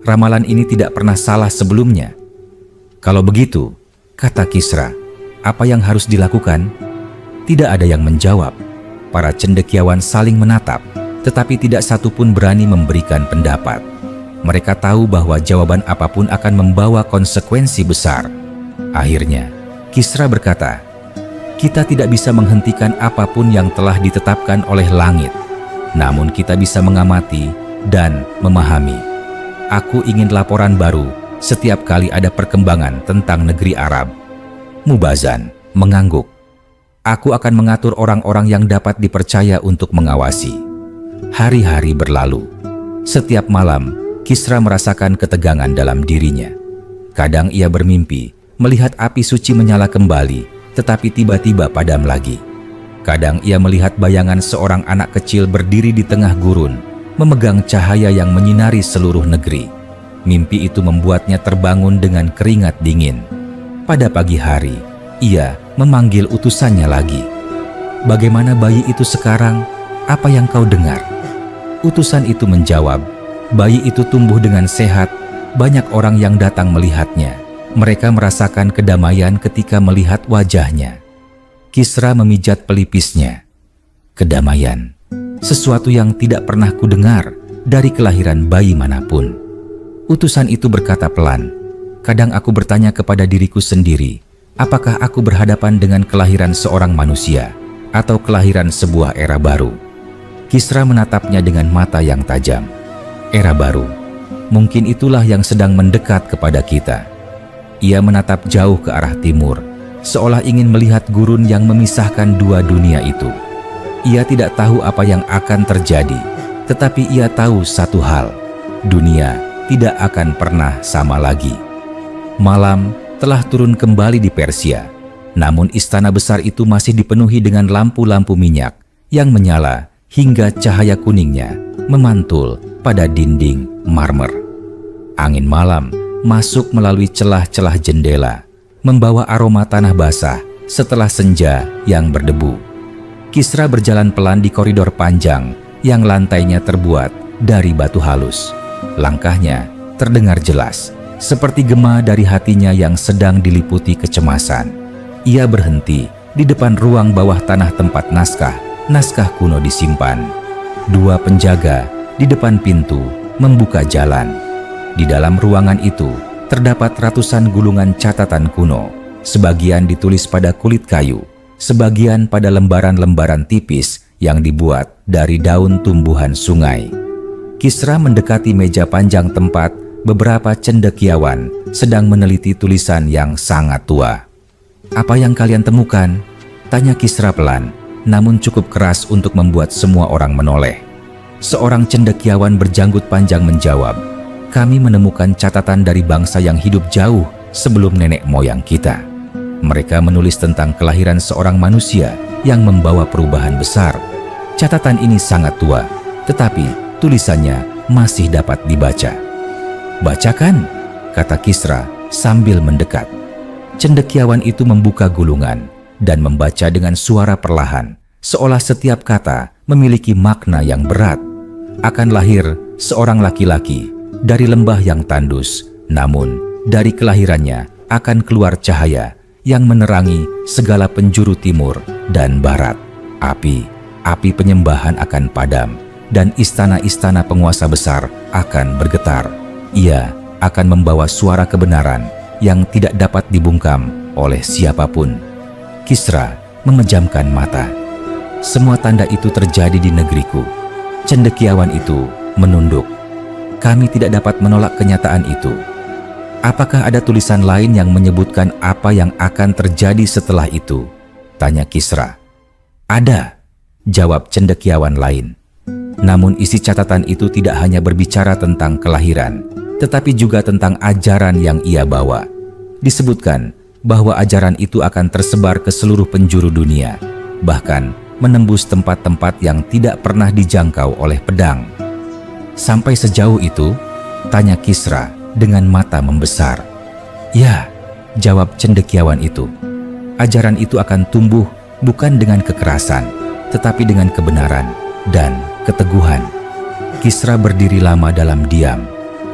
"Ramalan ini tidak pernah salah sebelumnya." "Kalau begitu," kata Kisra, "apa yang harus dilakukan?" Tidak ada yang menjawab. Para cendekiawan saling menatap, tetapi tidak satu pun berani memberikan pendapat. Mereka tahu bahwa jawaban apapun akan membawa konsekuensi besar. Akhirnya, Kisra berkata, "Kita tidak bisa menghentikan apapun yang telah ditetapkan oleh langit. Namun kita bisa mengamati dan memahami. Aku ingin laporan baru setiap kali ada perkembangan tentang negeri Arab." Mubazan mengangguk. "Aku akan mengatur orang-orang yang dapat dipercaya untuk mengawasi." Hari-hari berlalu. Setiap malam, Kisra merasakan ketegangan dalam dirinya. Kadang ia bermimpi melihat api suci menyala kembali, tetapi tiba-tiba padam lagi. Kadang ia melihat bayangan seorang anak kecil berdiri di tengah gurun, memegang cahaya yang menyinari seluruh negeri. Mimpi itu membuatnya terbangun dengan keringat dingin. Pada pagi hari, ia memanggil utusannya lagi. "Bagaimana bayi itu sekarang? Apa yang kau dengar?" Utusan itu menjawab, "Bayi itu tumbuh dengan sehat. Banyak orang yang datang melihatnya. Mereka merasakan kedamaian ketika melihat wajahnya." Kisra memijat pelipisnya. Kedamaian. Sesuatu yang tidak pernah kudengar dari kelahiran bayi manapun. Utusan itu berkata pelan, "Kadang aku bertanya kepada diriku sendiri, apakah aku berhadapan dengan kelahiran seorang manusia atau kelahiran sebuah era baru?" Kisra menatapnya dengan mata yang tajam. Era baru. Mungkin itulah yang sedang mendekat kepada kita. Ia menatap jauh ke arah timur, seolah ingin melihat gurun yang memisahkan dua dunia itu. Ia tidak tahu apa yang akan terjadi, tetapi ia tahu satu hal, dunia tidak akan pernah sama lagi. Malam telah turun kembali di Persia, Namun istana besar itu masih dipenuhi dengan lampu-lampu minyak yang menyala hingga cahaya kuningnya memantul pada dinding marmer. Angin malam masuk melalui celah-celah jendela, membawa aroma tanah basah setelah senja yang berdebu. Kisra berjalan pelan di koridor panjang yang lantainya terbuat dari batu halus. Langkahnya terdengar jelas, seperti gema dari hatinya yang sedang diliputi kecemasan. Ia berhenti di depan ruang bawah tanah tempat naskah kuno disimpan. Dua penjaga di depan pintu membuka jalan. Di dalam ruangan itu terdapat ratusan gulungan catatan kuno, sebagian ditulis pada kulit kayu, sebagian pada lembaran-lembaran tipis yang dibuat dari daun tumbuhan sungai. Kisra mendekati meja panjang tempat beberapa cendekiawan sedang meneliti tulisan yang sangat tua. "Apa yang kalian temukan?" tanya Kisra pelan, namun cukup keras untuk membuat semua orang menoleh. Seorang cendekiawan berjanggut panjang menjawab, "Kami menemukan catatan dari bangsa yang hidup jauh sebelum nenek moyang kita. Mereka menulis tentang kelahiran seorang manusia yang membawa perubahan besar. Catatan ini sangat tua, tetapi tulisannya masih dapat dibaca." "Bacakan," kata Kisra sambil mendekat. Cendekiawan itu membuka gulungan dan membaca dengan suara perlahan, seolah setiap kata memiliki makna yang berat. Akan lahir seorang laki-laki dari lembah yang tandus, namun dari kelahirannya akan keluar cahaya yang menerangi segala penjuru timur dan barat. Api penyembahan akan padam, dan istana-istana penguasa besar akan bergetar. Ia akan membawa suara kebenaran yang tidak dapat dibungkam oleh siapapun. Kisra memejamkan mata. Semua tanda itu terjadi di negeriku. Cendekiawan itu menunduk. "Kami tidak dapat menolak kenyataan itu. Apakah ada tulisan lain yang menyebutkan apa yang akan terjadi setelah itu?" tanya Kisra. "Ada," jawab cendekiawan lain. Namun isi catatan itu tidak hanya berbicara tentang kelahiran, tetapi juga tentang ajaran yang ia bawa. Disebutkan bahwa ajaran itu akan tersebar ke seluruh penjuru dunia, bahkan menembus tempat-tempat yang tidak pernah dijangkau oleh pedang. "Sampai sejauh itu?" tanya Kisra dengan mata membesar. "Ya," jawab cendekiawan itu. "Ajaran itu akan tumbuh bukan dengan kekerasan, tetapi dengan kebenaran dan keteguhan." Kisra berdiri lama dalam diam.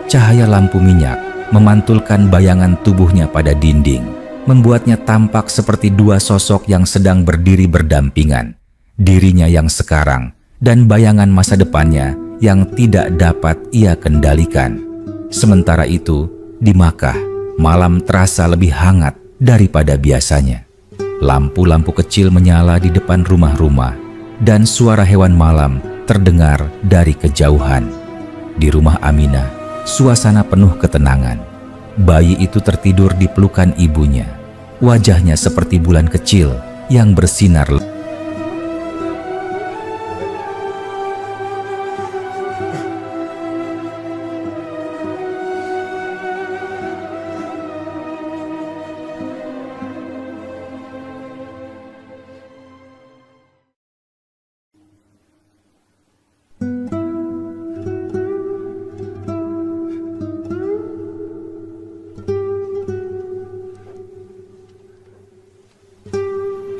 Cahaya lampu minyak memantulkan bayangan tubuhnya pada dinding, membuatnya tampak seperti dua sosok yang sedang berdiri berdampingan. Dirinya yang sekarang dan bayangan masa depannya yang tidak dapat ia kendalikan. Sementara itu, di Makkah, malam terasa lebih hangat daripada biasanya. Lampu-lampu kecil menyala di depan rumah-rumah, dan suara hewan malam terdengar dari kejauhan. Di rumah Aminah, suasana penuh ketenangan. Bayi itu tertidur di pelukan ibunya. Wajahnya seperti bulan kecil yang bersinar.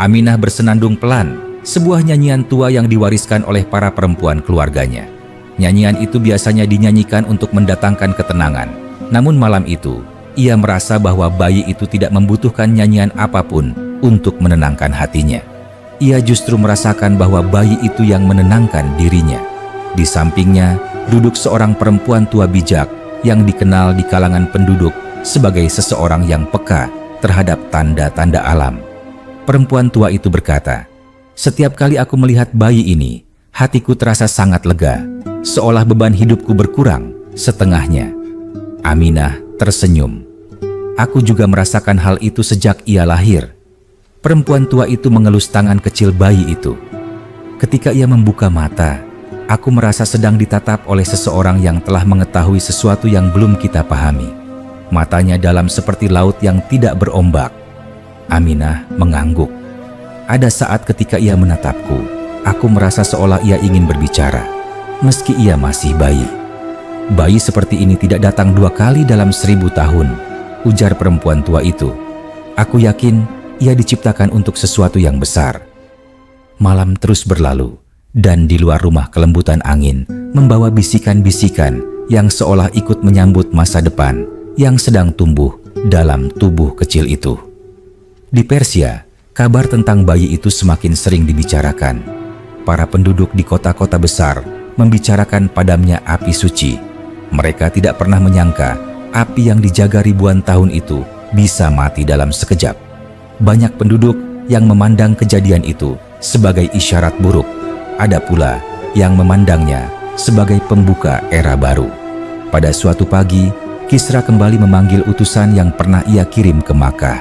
Aminah bersenandung pelan, sebuah nyanyian tua yang diwariskan oleh para perempuan keluarganya. Nyanyian itu biasanya dinyanyikan untuk mendatangkan ketenangan. Namun malam itu, ia merasa bahwa bayi itu tidak membutuhkan nyanyian apapun untuk menenangkan hatinya. Ia justru merasakan bahwa bayi itu yang menenangkan dirinya. Di sampingnya, duduk seorang perempuan tua bijak yang dikenal di kalangan penduduk sebagai seseorang yang peka terhadap tanda-tanda alam. Perempuan tua itu berkata, "Setiap kali aku melihat bayi ini, hatiku terasa sangat lega, seolah beban hidupku berkurang setengahnya." Aminah tersenyum. "Aku juga merasakan hal itu sejak ia lahir." Perempuan tua itu mengelus tangan kecil bayi itu. "Ketika ia membuka mata, aku merasa sedang ditatap oleh seseorang yang telah mengetahui sesuatu yang belum kita pahami. Matanya dalam seperti laut yang tidak berombak. Aminah mengangguk. Ada saat ketika ia menatapku, aku merasa seolah ia ingin berbicara, meski ia masih bayi. Bayi seperti ini tidak datang 2 kali dalam 1000 tahun, ujar perempuan tua itu. Aku yakin ia diciptakan untuk sesuatu yang besar. Malam terus berlalu, dan di luar rumah kelembutan angin membawa bisikan-bisikan yang seolah ikut menyambut masa depan yang sedang tumbuh dalam tubuh kecil itu. Di Persia, kabar tentang bayi itu semakin sering dibicarakan. Para penduduk di kota-kota besar membicarakan padamnya api suci. Mereka tidak pernah menyangka api yang dijaga ribuan tahun itu bisa mati dalam sekejap. Banyak penduduk yang memandang kejadian itu sebagai isyarat buruk. Ada pula yang memandangnya sebagai pembuka era baru. Pada suatu pagi, Kisra kembali memanggil utusan yang pernah ia kirim ke Makkah.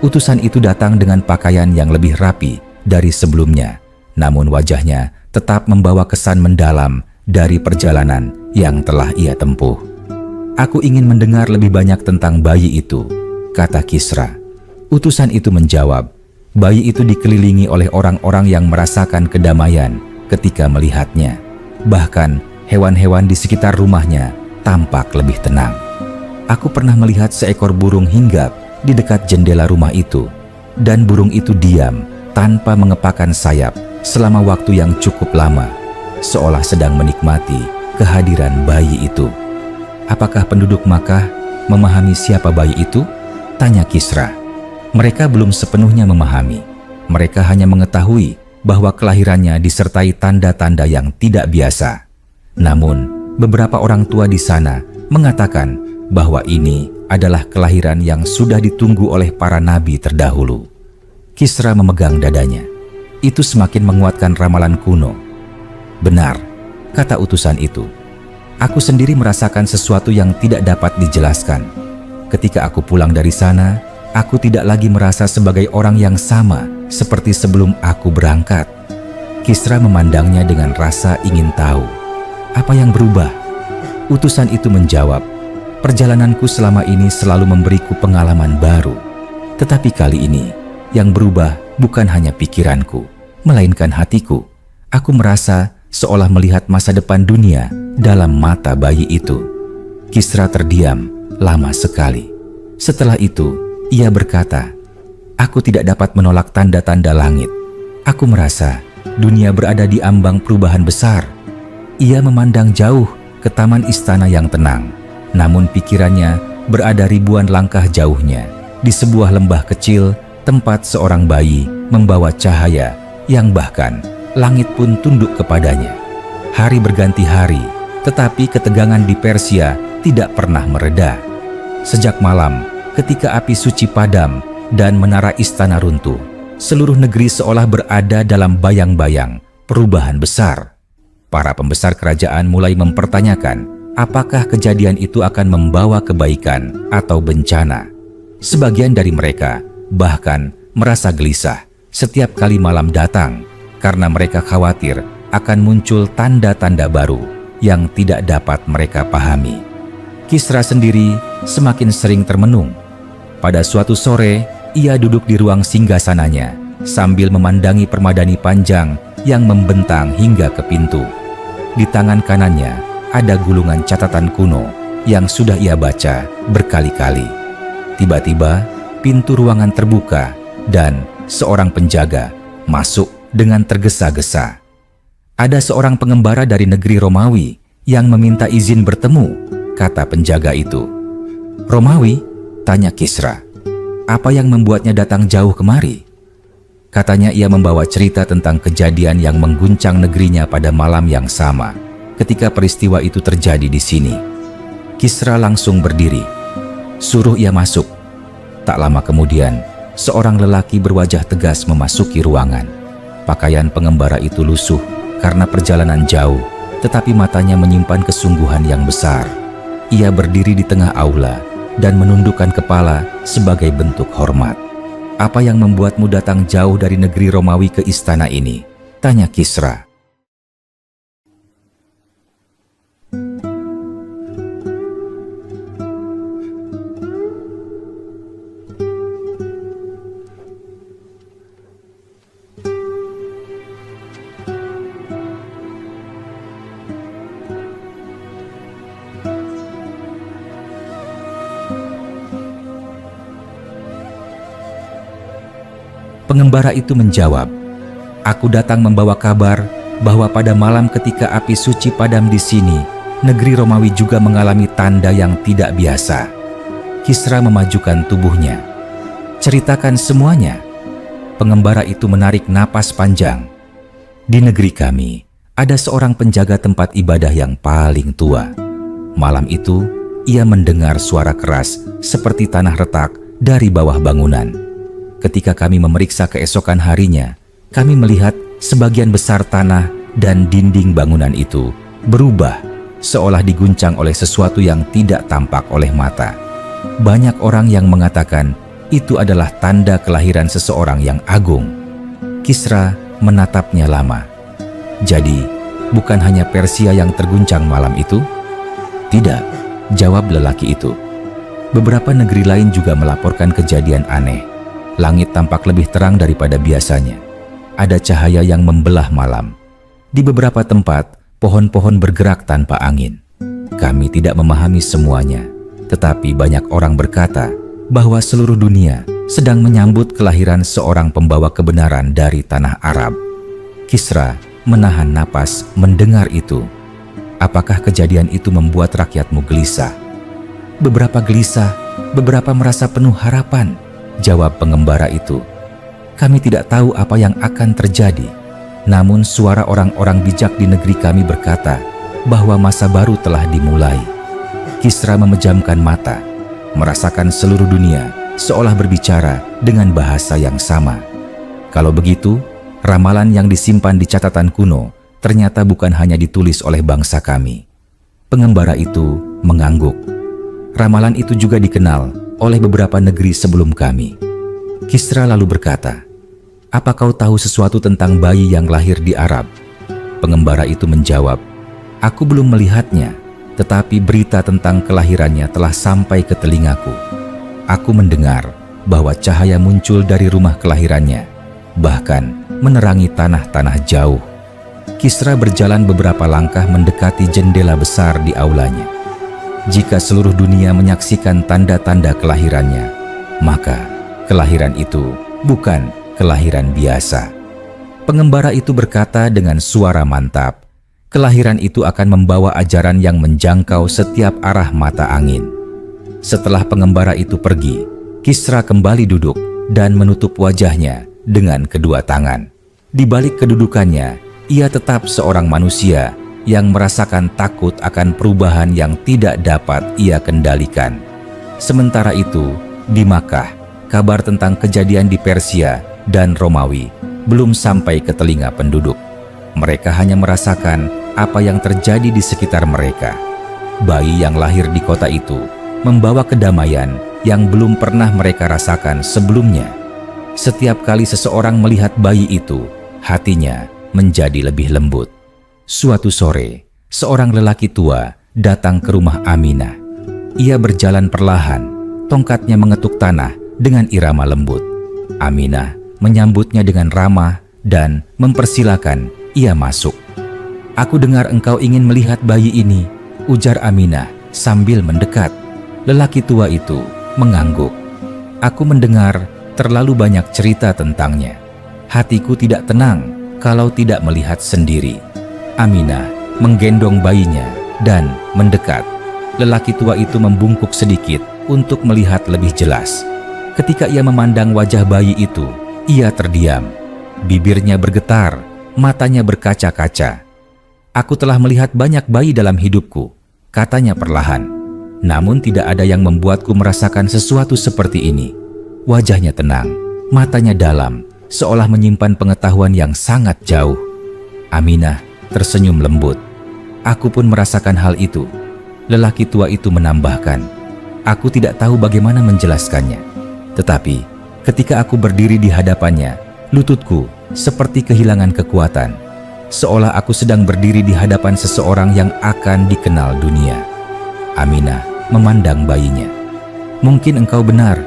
Utusan itu datang dengan pakaian yang lebih rapi dari sebelumnya, namun wajahnya tetap membawa kesan mendalam dari perjalanan yang telah ia tempuh. Aku ingin mendengar lebih banyak tentang bayi itu, kata Kisra. Utusan itu menjawab, bayi itu dikelilingi oleh orang-orang yang merasakan kedamaian ketika melihatnya. Bahkan hewan-hewan di sekitar rumahnya tampak lebih tenang. Aku pernah melihat seekor burung hinggap di dekat jendela rumah itu, dan burung itu diam tanpa mengepakkan sayap selama waktu yang cukup lama, seolah sedang menikmati kehadiran bayi itu. Apakah penduduk Makkah memahami siapa bayi itu? Tanya Kisra. Mereka belum sepenuhnya memahami. Mereka hanya mengetahui bahwa kelahirannya disertai tanda-tanda yang tidak biasa. Namun, beberapa orang tua di sana mengatakan bahwa ini adalah kelahiran yang sudah ditunggu oleh para nabi terdahulu. Kisra memegang dadanya. Itu semakin menguatkan ramalan kuno. Benar, kata utusan itu. Aku sendiri merasakan sesuatu yang tidak dapat dijelaskan. Ketika aku pulang dari sana, aku tidak lagi merasa sebagai orang yang sama seperti sebelum aku berangkat. Kisra memandangnya dengan rasa ingin tahu. Apa yang berubah? Utusan itu menjawab, perjalananku selama ini selalu memberiku pengalaman baru. Tetapi kali ini, yang berubah bukan hanya pikiranku, melainkan hatiku. Aku merasa seolah melihat masa depan dunia dalam mata bayi itu. Kisra terdiam lama sekali. Setelah itu, ia berkata, aku tidak dapat menolak tanda-tanda langit. Aku merasa dunia berada di ambang perubahan besar. Ia memandang jauh ke taman istana yang tenang, namun pikirannya berada ribuan langkah jauhnya di sebuah lembah kecil tempat seorang bayi membawa cahaya yang bahkan langit pun tunduk kepadanya. Hari berganti hari, tetapi ketegangan di Persia tidak pernah mereda. Sejak malam, ketika api suci padam dan menara istana runtuh, seluruh negeri seolah berada dalam bayang-bayang perubahan besar. Para pembesar kerajaan mulai mempertanyakan apakah kejadian itu akan membawa kebaikan atau bencana. Sebagian dari mereka bahkan merasa gelisah setiap kali malam datang karena mereka khawatir akan muncul tanda-tanda baru yang tidak dapat mereka pahami. Kisra sendiri semakin sering termenung. Pada suatu sore, ia duduk di ruang singgasananya sambil memandangi permadani panjang yang membentang hingga ke pintu. Di tangan kanannya ada gulungan catatan kuno yang sudah ia baca berkali-kali. Tiba-tiba, pintu ruangan terbuka dan seorang penjaga masuk dengan tergesa-gesa. Ada seorang pengembara dari negeri Romawi yang meminta izin bertemu, kata penjaga itu. Romawi? Tanya Kisra. Apa yang membuatnya datang jauh kemari? Katanya ia membawa cerita tentang kejadian yang mengguncang negerinya pada malam yang sama ketika peristiwa itu terjadi di sini. Kisra langsung berdiri. Suruh ia masuk. Tak lama kemudian, seorang lelaki berwajah tegas memasuki ruangan. Pakaian pengembara itu lusuh karena perjalanan jauh, tetapi matanya menyimpan kesungguhan yang besar. Ia berdiri di tengah aula dan menundukkan kepala sebagai bentuk hormat. Apa yang membuatmu datang jauh dari negeri Romawi ke istana ini? Tanya Kisra. Pengembara itu menjawab, "Aku datang membawa kabar bahwa pada malam ketika api suci padam di sini, negeri Romawi juga mengalami tanda yang tidak biasa." Kisra memajukan tubuhnya. "Ceritakan semuanya." Pengembara itu menarik napas panjang. "Di negeri kami, ada seorang penjaga tempat ibadah yang paling tua. Malam itu, ia mendengar suara keras seperti tanah retak dari bawah bangunan. Ketika kami memeriksa keesokan harinya, kami melihat sebagian besar tanah dan dinding bangunan itu berubah seolah diguncang oleh sesuatu yang tidak tampak oleh mata. Banyak orang yang mengatakan itu adalah tanda kelahiran seseorang yang agung." Kisra menatapnya lama. "Jadi, bukan hanya Persia yang terguncang malam itu?" "Tidak," jawab lelaki itu. "Beberapa negeri lain juga melaporkan kejadian aneh. Langit tampak lebih terang daripada biasanya. Ada cahaya yang membelah malam. Di beberapa tempat, pohon-pohon bergerak tanpa angin. Kami tidak memahami semuanya, tetapi banyak orang berkata bahwa seluruh dunia sedang menyambut kelahiran seorang pembawa kebenaran dari tanah Arab." Kisra menahan napas mendengar itu. "Apakah kejadian itu membuat rakyatmu gelisah?" "Beberapa gelisah, beberapa merasa penuh harapan," jawab pengembara itu. "Kami tidak tahu apa yang akan terjadi. Namun suara orang-orang bijak di negeri kami berkata bahwa masa baru telah dimulai." Kisra memejamkan mata, merasakan seluruh dunia seolah berbicara dengan bahasa yang sama. Kalau begitu, ramalan yang disimpan di catatan kuno ternyata bukan hanya ditulis oleh bangsa kami. Pengembara itu mengangguk. Ramalan itu juga dikenal oleh beberapa negeri sebelum kami. Kisra lalu berkata, "Apa kau tahu sesuatu tentang bayi yang lahir di Arab?" Pengembara itu menjawab, "Aku belum melihatnya, tetapi berita tentang kelahirannya telah sampai ke telingaku. Aku mendengar bahwa cahaya muncul dari rumah kelahirannya, bahkan menerangi tanah-tanah jauh." Kisra berjalan beberapa langkah mendekati jendela besar di aulanya. Jika seluruh dunia menyaksikan tanda-tanda kelahirannya, maka kelahiran itu bukan kelahiran biasa. Pengembara itu berkata dengan suara mantap, "Kelahiran itu akan membawa ajaran yang menjangkau setiap arah mata angin." Setelah pengembara itu pergi, Kisra kembali duduk dan menutup wajahnya dengan kedua tangan. Di balik kedudukannya, ia tetap seorang manusia yang merasakan takut akan perubahan yang tidak dapat ia kendalikan. Sementara itu, di Makkah, kabar tentang kejadian di Persia dan Romawi belum sampai ke telinga penduduk. Mereka hanya merasakan apa yang terjadi di sekitar mereka. Bayi yang lahir di kota itu membawa kedamaian yang belum pernah mereka rasakan sebelumnya. Setiap kali seseorang melihat bayi itu, hatinya menjadi lebih lembut. Suatu sore, seorang lelaki tua datang ke rumah Aminah. Ia berjalan perlahan, tongkatnya mengetuk tanah dengan irama lembut. Aminah menyambutnya dengan ramah dan mempersilakan ia masuk. "Aku dengar engkau ingin melihat bayi ini," ujar Aminah sambil mendekat. Lelaki tua itu mengangguk. "Aku mendengar terlalu banyak cerita tentangnya. Hatiku tidak tenang kalau tidak melihat sendiri." Aminah menggendong bayinya dan mendekat. Lelaki tua itu membungkuk sedikit untuk melihat lebih jelas. Ketika ia memandang wajah bayi itu, ia terdiam. Bibirnya bergetar, matanya berkaca-kaca. "Aku telah melihat banyak bayi dalam hidupku," katanya perlahan. "Namun tidak ada yang membuatku merasakan sesuatu seperti ini." Wajahnya tenang, matanya dalam, seolah menyimpan pengetahuan yang sangat jauh. Aminah tersenyum lembut. "Aku pun merasakan hal itu." Lelaki tua itu menambahkan, "Aku tidak tahu bagaimana menjelaskannya. Tetapi ketika aku berdiri di hadapannya, lututku seperti kehilangan kekuatan. Seolah aku sedang berdiri di hadapan seseorang yang akan dikenal dunia." Aminah memandang bayinya. "Mungkin engkau benar."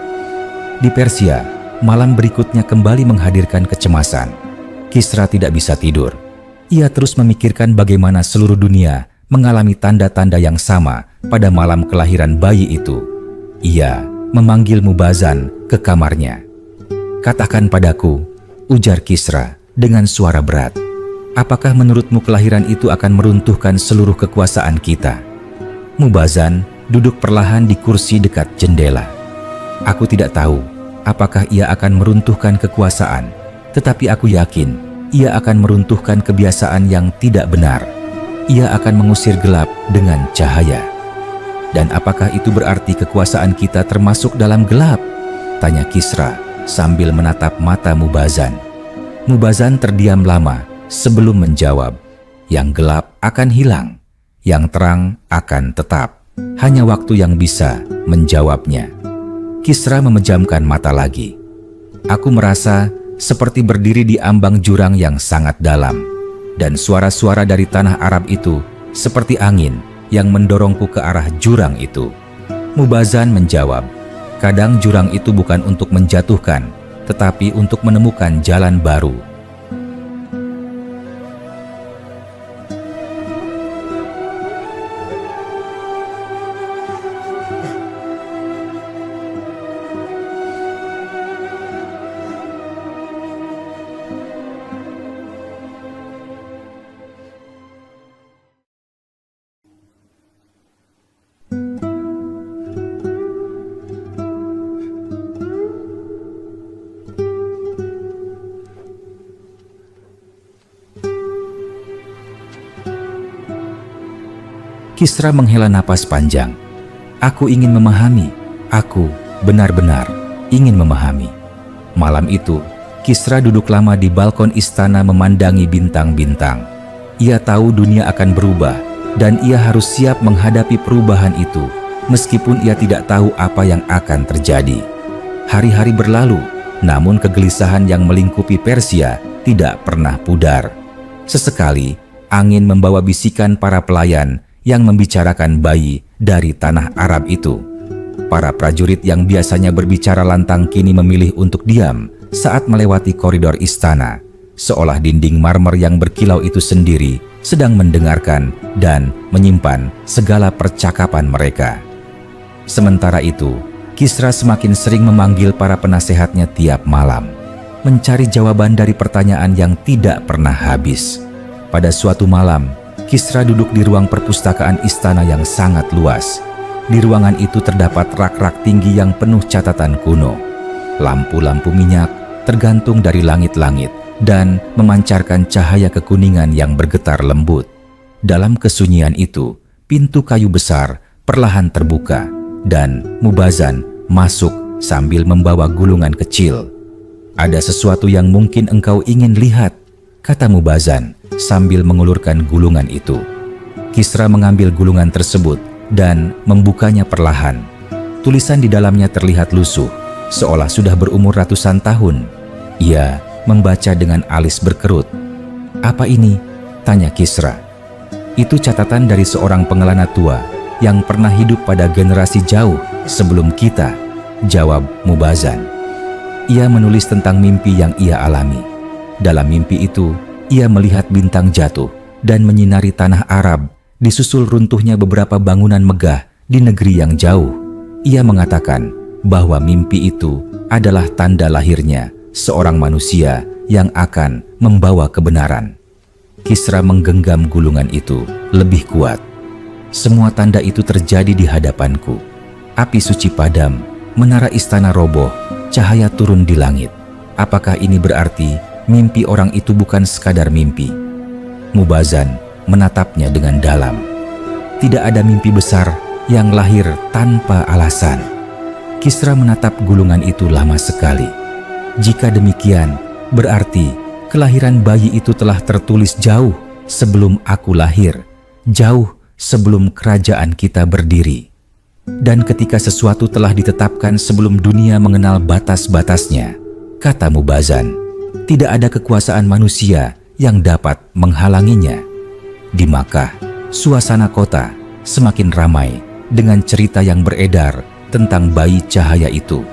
Di Persia, malam berikutnya kembali menghadirkan kecemasan. Kisra tidak bisa tidur. Ia terus memikirkan bagaimana seluruh dunia mengalami tanda-tanda yang sama pada malam kelahiran bayi itu. Ia memanggil Mubazan ke kamarnya. "Katakan padaku, ujar Kisra dengan suara berat. Apakah menurutmu kelahiran itu akan meruntuhkan seluruh kekuasaan kita? Mubazan duduk perlahan di kursi dekat jendela. Aku tidak tahu apakah ia akan meruntuhkan kekuasaan, tetapi aku yakin ia akan meruntuhkan kebiasaan yang tidak benar. Ia akan mengusir gelap dengan cahaya. Dan apakah itu berarti kekuasaan kita termasuk dalam gelap? Tanya Kisra sambil menatap mata Mubazan. Mubazan terdiam lama sebelum menjawab. Yang gelap akan hilang, yang terang akan tetap. Hanya waktu yang bisa menjawabnya. Kisra memejamkan mata lagi. Aku merasa seperti berdiri di ambang jurang yang sangat dalam. Dan suara-suara dari tanah Arab itu seperti angin yang mendorongku ke arah jurang itu. Mubazan menjawab, kadang jurang itu bukan untuk menjatuhkan, tetapi untuk menemukan jalan baru. Kisra menghela napas panjang. Aku ingin memahami. Aku benar-benar ingin memahami. Malam itu, Kisra duduk lama di balkon istana memandangi bintang-bintang. Ia tahu dunia akan berubah dan ia harus siap menghadapi perubahan itu meskipun ia tidak tahu apa yang akan terjadi. Hari-hari berlalu, namun kegelisahan yang melingkupi Persia tidak pernah pudar. Sesekali, angin membawa bisikan para pelayan yang membicarakan bayi dari tanah Arab itu. Para prajurit yang biasanya berbicara lantang kini memilih untuk diam saat melewati koridor istana, seolah dinding marmer yang berkilau itu sendiri sedang mendengarkan dan menyimpan segala percakapan mereka. Sementara itu, Kisra semakin sering memanggil para penasehatnya tiap malam, mencari jawaban dari pertanyaan yang tidak pernah habis. Pada suatu malam, Kisra duduk di ruang perpustakaan istana yang sangat luas. Di ruangan itu terdapat rak-rak tinggi yang penuh catatan kuno. Lampu-lampu minyak tergantung dari langit-langit dan memancarkan cahaya kekuningan yang bergetar lembut. Dalam kesunyian itu, pintu kayu besar perlahan terbuka dan Mubazan masuk sambil membawa gulungan kecil. Ada sesuatu yang mungkin engkau ingin lihat, kata Mubazan sambil mengulurkan gulungan itu. Kisra mengambil gulungan tersebut dan membukanya perlahan. Tulisan di dalamnya terlihat lusuh, seolah sudah berumur ratusan tahun. Ia membaca dengan alis berkerut. Apa ini? Tanya Kisra. Itu catatan dari seorang pengelana tua yang pernah hidup pada generasi jauh sebelum kita, jawab Mubazan. Ia menulis tentang mimpi yang ia alami. Dalam mimpi itu, ia melihat bintang jatuh dan menyinari tanah Arab, disusul runtuhnya beberapa bangunan megah di negeri yang jauh. Ia mengatakan bahwa mimpi itu adalah tanda lahirnya seorang manusia yang akan membawa kebenaran. Kisra menggenggam gulungan itu lebih kuat. Semua tanda itu terjadi di hadapanku. Api suci padam, menara istana roboh, cahaya turun di langit. Apakah ini berarti mimpi orang itu bukan sekadar mimpi? Mubazan menatapnya dengan dalam. Tidak ada mimpi besar yang lahir tanpa alasan. Kisra menatap gulungan itu lama sekali. Jika demikian, berarti kelahiran bayi itu telah tertulis jauh sebelum aku lahir, jauh sebelum kerajaan kita berdiri. Dan ketika sesuatu telah ditetapkan sebelum dunia mengenal batas-batasnya, kata Mubazan, tidak ada kekuasaan manusia yang dapat menghalanginya. Di Makkah, suasana kota semakin ramai dengan cerita yang beredar tentang bayi cahaya itu.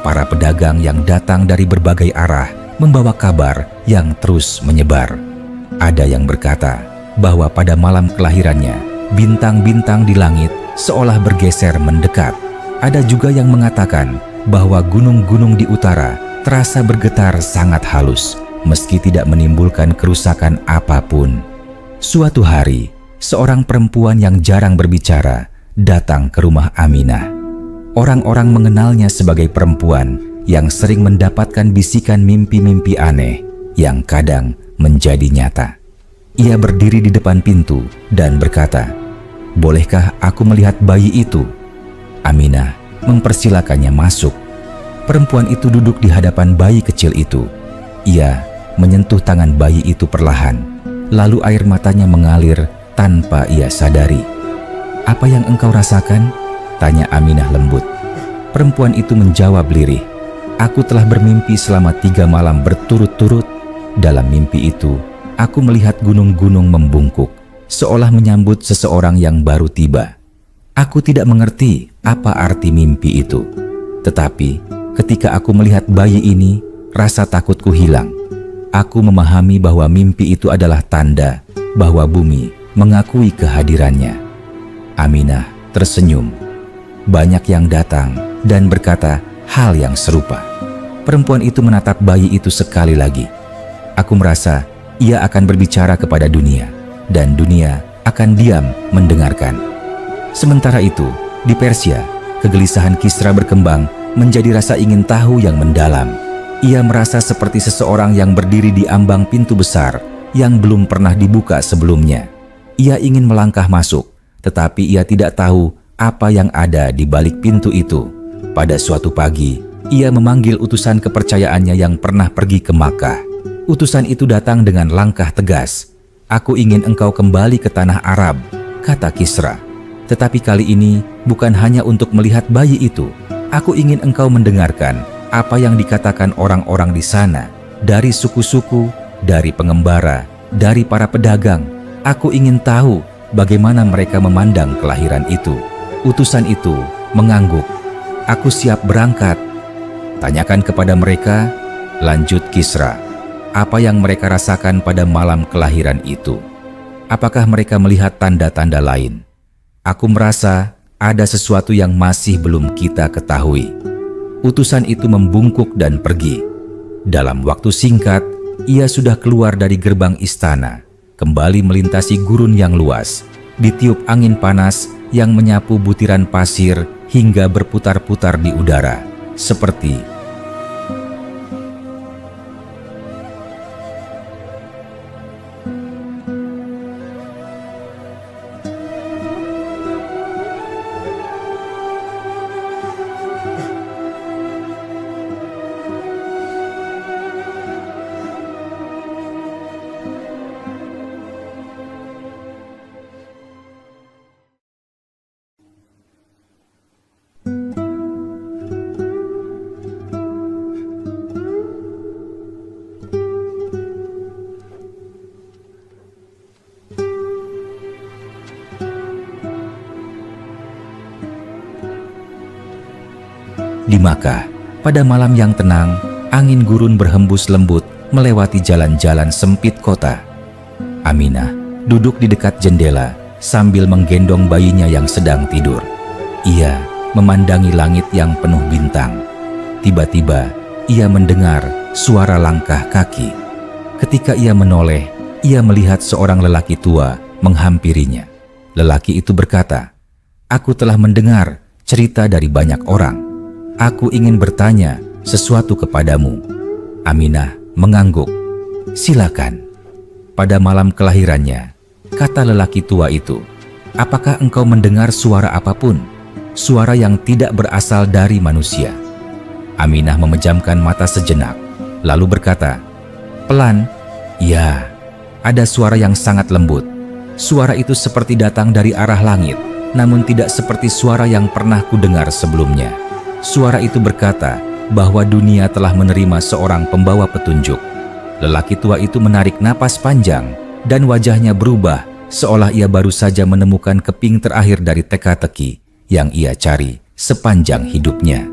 Para pedagang yang datang dari berbagai arah membawa kabar yang terus menyebar. Ada yang berkata bahwa pada malam kelahirannya, bintang-bintang di langit seolah bergeser mendekat. Ada juga yang mengatakan bahwa gunung-gunung di utara terasa bergetar sangat halus, meski tidak menimbulkan kerusakan apapun. Suatu hari, seorang perempuan yang jarang berbicara datang ke rumah Aminah. Orang-orang mengenalnya sebagai perempuan yang sering mendapatkan bisikan mimpi-mimpi aneh yang kadang menjadi nyata. Ia berdiri di depan pintu dan berkata, "Bolehkah aku melihat bayi itu?" Aminah mempersilakannya masuk. Perempuan itu duduk di hadapan bayi kecil itu. Ia menyentuh tangan bayi itu perlahan, lalu air matanya mengalir tanpa ia sadari. "Apa yang engkau rasakan?" tanya Aminah lembut. Perempuan itu menjawab lirih, "Aku telah bermimpi selama 3 malam berturut-turut. Dalam mimpi itu, aku melihat gunung-gunung membungkuk, seolah menyambut seseorang yang baru tiba. Aku tidak mengerti apa arti mimpi itu. Tetapi ketika aku melihat bayi ini, rasa takutku hilang. Aku memahami bahwa mimpi itu adalah tanda bahwa bumi mengakui kehadirannya." Aminah tersenyum. Banyak yang datang dan berkata hal yang serupa. Perempuan itu menatap bayi itu sekali lagi. Aku merasa ia akan berbicara kepada dunia, dan dunia akan diam mendengarkan. Sementara itu, di Persia, kegelisahan Kisra berkembang menjadi rasa ingin tahu yang mendalam. Ia merasa seperti seseorang yang berdiri di ambang pintu besar yang belum pernah dibuka sebelumnya. Ia ingin melangkah masuk, tetapi ia tidak tahu apa yang ada di balik pintu itu. Pada suatu pagi, ia memanggil utusan kepercayaannya yang pernah pergi ke Makkah. Utusan itu datang dengan langkah tegas. "Aku ingin engkau kembali ke tanah Arab," kata Kisra. "Tetapi kali ini bukan hanya untuk melihat bayi itu. Aku ingin engkau mendengarkan apa yang dikatakan orang-orang di sana, dari suku-suku, dari pengembara, dari para pedagang. Aku ingin tahu bagaimana mereka memandang kelahiran itu." Utusan itu mengangguk. "Aku siap berangkat." "Tanyakan kepada mereka," lanjut Kisra, "apa yang mereka rasakan pada malam kelahiran itu. Apakah mereka melihat tanda-tanda lain? Aku merasa ada sesuatu yang masih belum kita ketahui." Utusan itu membungkuk dan pergi. Dalam waktu singkat, ia sudah keluar dari gerbang istana, kembali melintasi gurun yang luas, ditiup angin panas yang menyapu butiran pasir hingga berputar-putar di udara, seperti di Makkah. Pada malam yang tenang, angin gurun berhembus lembut melewati jalan-jalan sempit kota. Aminah duduk di dekat jendela sambil menggendong bayinya yang sedang tidur. Ia memandangi langit yang penuh bintang. Tiba-tiba, ia mendengar suara langkah kaki. Ketika ia menoleh, ia melihat seorang lelaki tua menghampirinya. Lelaki itu berkata, "Aku telah mendengar cerita dari banyak orang. Aku ingin bertanya sesuatu kepadamu." Aminah mengangguk. "Silakan." Pada malam kelahirannya, kata lelaki tua itu, "Apakah engkau mendengar suara apapun? Suara yang tidak berasal dari manusia?" Aminah memejamkan mata sejenak, lalu berkata, "Pelan, ya, ada suara yang sangat lembut. Suara itu seperti datang dari arah langit, namun tidak seperti suara yang pernah kudengar sebelumnya. Suara itu berkata bahwa dunia telah menerima seorang pembawa petunjuk." Lelaki tua itu menarik napas panjang dan wajahnya berubah seolah ia baru saja menemukan keping terakhir dari teka-teki yang ia cari sepanjang hidupnya.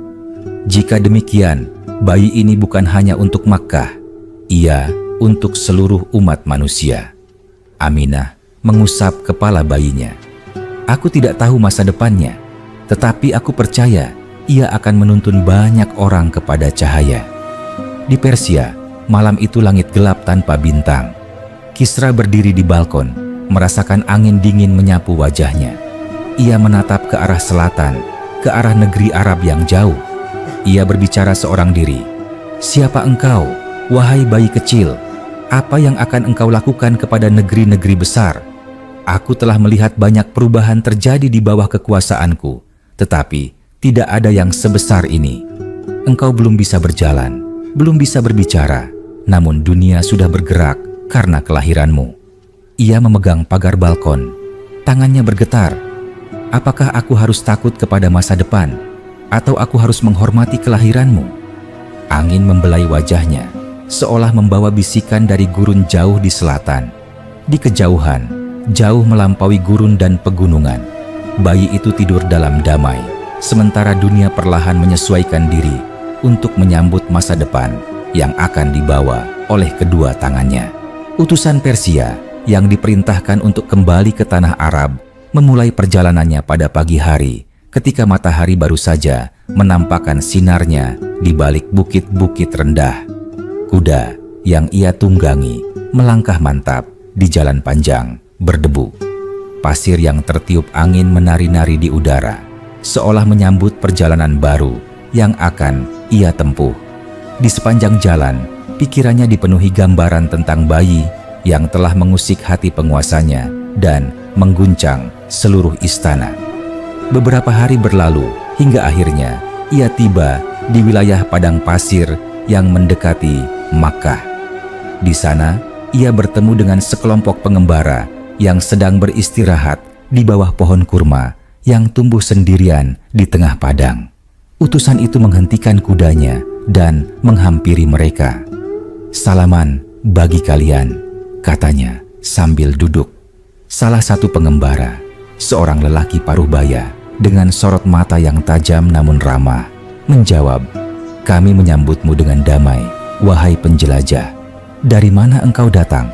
Jika demikian, bayi ini bukan hanya untuk Makkah, ia untuk seluruh umat manusia. Aminah mengusap kepala bayinya. "Aku tidak tahu masa depannya, tetapi aku percaya ia akan menuntun banyak orang kepada cahaya." Di Persia, malam itu langit gelap tanpa bintang. Kisra berdiri di balkon, merasakan angin dingin menyapu wajahnya. Ia menatap ke arah selatan, ke arah negeri Arab yang jauh. Ia berbicara seorang diri. "Siapa engkau, wahai bayi kecil? Apa yang akan engkau lakukan kepada negeri-negeri besar? Aku telah melihat banyak perubahan terjadi di bawah kekuasaanku, tetapi tidak ada yang sebesar ini. Engkau belum bisa berjalan, belum bisa berbicara, namun dunia sudah bergerak karena kelahiranmu." Ia memegang pagar balkon, tangannya bergetar. "Apakah aku harus takut kepada masa depan, atau aku harus menghormati kelahiranmu?" Angin membelai wajahnya, seolah membawa bisikan dari gurun jauh di selatan. Di kejauhan, jauh melampaui gurun dan pegunungan, bayi itu tidur dalam damai, sementara dunia perlahan menyesuaikan diri untuk menyambut masa depan yang akan dibawa oleh kedua tangannya. Utusan Persia yang diperintahkan untuk kembali ke tanah Arab memulai perjalanannya pada pagi hari ketika matahari baru saja menampakkan sinarnya di balik bukit-bukit rendah. Kuda yang ia tunggangi melangkah mantap di jalan panjang berdebu. Pasir yang tertiup angin menari-nari di udara, seolah menyambut perjalanan baru yang akan ia tempuh. Di sepanjang jalan, pikirannya dipenuhi gambaran tentang bayi yang telah mengusik hati penguasanya dan mengguncang seluruh istana. Beberapa hari berlalu hingga akhirnya ia tiba di wilayah padang pasir yang mendekati Makkah. Di sana, ia bertemu dengan sekelompok pengembara yang sedang beristirahat di bawah pohon kurma yang tumbuh sendirian di tengah padang. Utusan itu menghentikan kudanya dan menghampiri mereka. "Salaman bagi kalian," katanya sambil duduk. Salah satu pengembara, seorang lelaki paruh baya dengan sorot mata yang tajam namun ramah, menjawab, "Kami menyambutmu dengan damai, wahai penjelajah. Dari mana engkau datang?"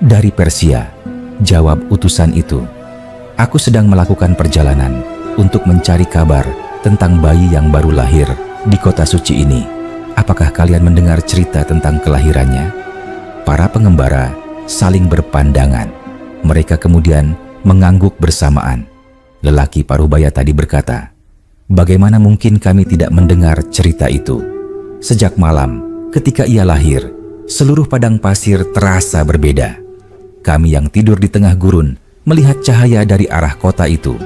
"Dari Persia," jawab utusan itu. "Aku sedang melakukan perjalanan untuk mencari kabar tentang bayi yang baru lahir di kota suci ini. Apakah kalian mendengar cerita tentang kelahirannya?" Para pengembara saling berpandangan. Mereka kemudian mengangguk bersamaan. Lelaki paruh baya tadi berkata, "Bagaimana mungkin kami tidak mendengar cerita itu? Sejak malam ketika ia lahir, seluruh padang pasir terasa berbeda. Kami yang tidur di tengah gurun melihat cahaya dari arah kota itu.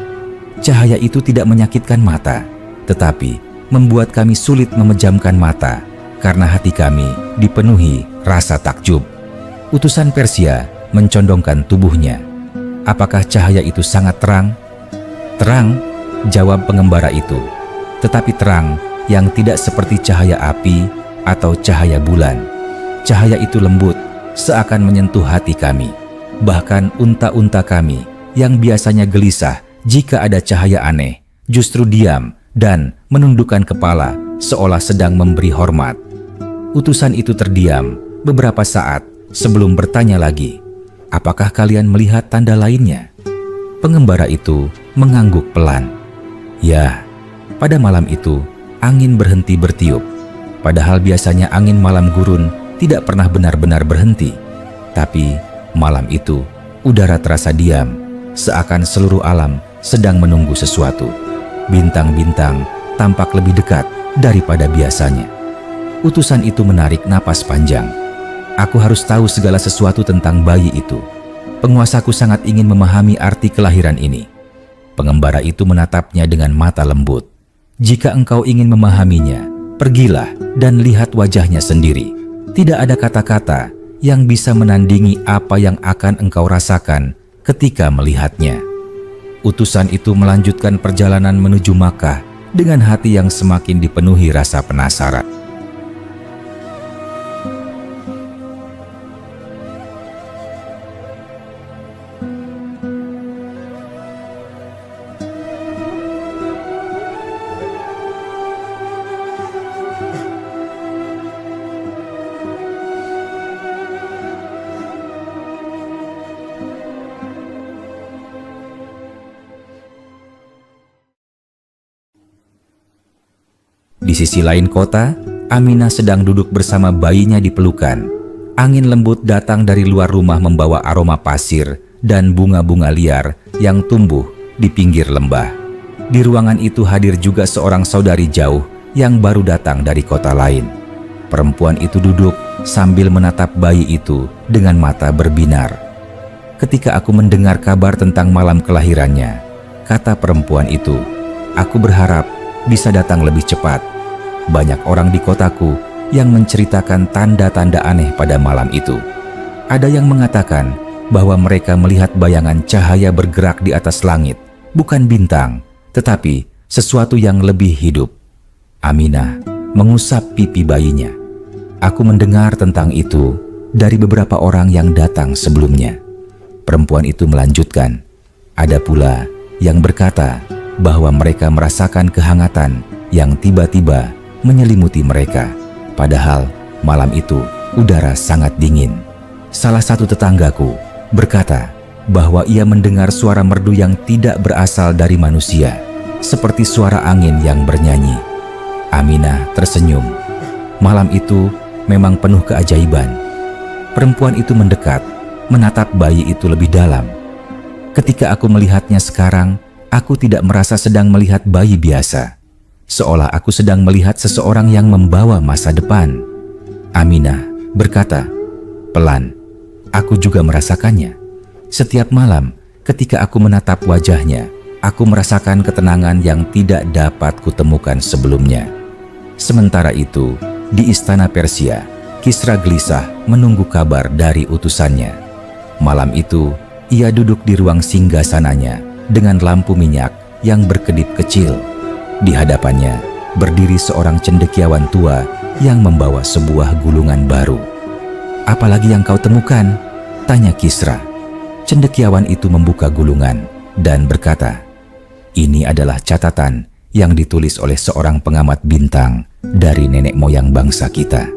Cahaya itu tidak menyakitkan mata, tetapi membuat kami sulit memejamkan mata karena hati kami dipenuhi rasa takjub." Utusan Persia mencondongkan tubuhnya. "Apakah cahaya itu sangat terang?" "Terang," jawab pengembara itu, "tetapi terang yang tidak seperti cahaya api atau cahaya bulan. Cahaya itu lembut, seakan menyentuh hati kami. Bahkan unta-unta kami yang biasanya gelisah jika ada cahaya aneh, justru diam dan menundukkan kepala seolah sedang memberi hormat." Utusan itu terdiam beberapa saat sebelum bertanya lagi, "Apakah kalian melihat tanda lainnya?" Pengembara itu mengangguk pelan. "Ya, pada malam itu angin berhenti bertiup. Padahal biasanya angin malam gurun tidak pernah benar-benar berhenti. Tapi malam itu udara terasa diam, seakan seluruh alam sedang menunggu sesuatu. Bintang-bintang tampak lebih dekat daripada biasanya." Utusan itu menarik napas panjang. "Aku harus tahu segala sesuatu tentang bayi itu. Penguasaku sangat ingin memahami arti kelahiran ini." Pengembara itu menatapnya dengan mata lembut. "Jika engkau ingin memahaminya, pergilah dan lihat wajahnya sendiri. Tidak ada kata-kata yang bisa menandingi apa yang akan engkau rasakan ketika melihatnya." Utusan itu melanjutkan perjalanan menuju Makkah dengan hati yang semakin dipenuhi rasa penasaran. Di sisi lain kota, Aminah sedang duduk bersama bayinya di pelukan. Angin lembut datang dari luar rumah membawa aroma pasir dan bunga-bunga liar yang tumbuh di pinggir lembah. Di ruangan itu hadir juga seorang saudari jauh yang baru datang dari kota lain. Perempuan itu duduk sambil menatap bayi itu dengan mata berbinar. Ketika aku mendengar kabar tentang malam kelahirannya, kata perempuan itu, aku berharap bisa datang lebih cepat. Banyak orang di kotaku yang menceritakan tanda-tanda aneh pada malam itu. Ada yang mengatakan bahwa mereka melihat bayangan cahaya bergerak di atas langit, bukan bintang, tetapi sesuatu yang lebih hidup. Aminah mengusap pipi bayinya. Aku mendengar tentang itu dari beberapa orang yang datang sebelumnya. Perempuan itu melanjutkan, ada pula yang berkata bahwa mereka merasakan kehangatan yang tiba-tiba menyelimuti mereka. Padahal malam itu udara sangat dingin. Salah satu tetanggaku berkata bahwa ia mendengar suara merdu yang tidak berasal dari manusia, seperti suara angin yang bernyanyi. Aminah tersenyum. Malam itu memang penuh keajaiban. Perempuan itu mendekat, menatap bayi itu lebih dalam. Ketika aku melihatnya sekarang, aku tidak merasa sedang melihat bayi biasa. Seolah aku sedang melihat seseorang yang membawa masa depan. Aminah berkata, pelan, aku juga merasakannya. Setiap malam ketika aku menatap wajahnya, aku merasakan ketenangan yang tidak dapat kutemukan sebelumnya. Sementara itu, di istana Persia, Kisra gelisah menunggu kabar dari utusannya. Malam itu, ia duduk di ruang singgasananya dengan lampu minyak yang berkedip kecil. Di hadapannya berdiri seorang cendekiawan tua yang membawa sebuah gulungan baru. "Apalagi yang kau temukan?" tanya Kisra. Cendekiawan itu membuka gulungan dan berkata, "Ini adalah catatan yang ditulis oleh seorang pengamat bintang dari nenek moyang bangsa kita.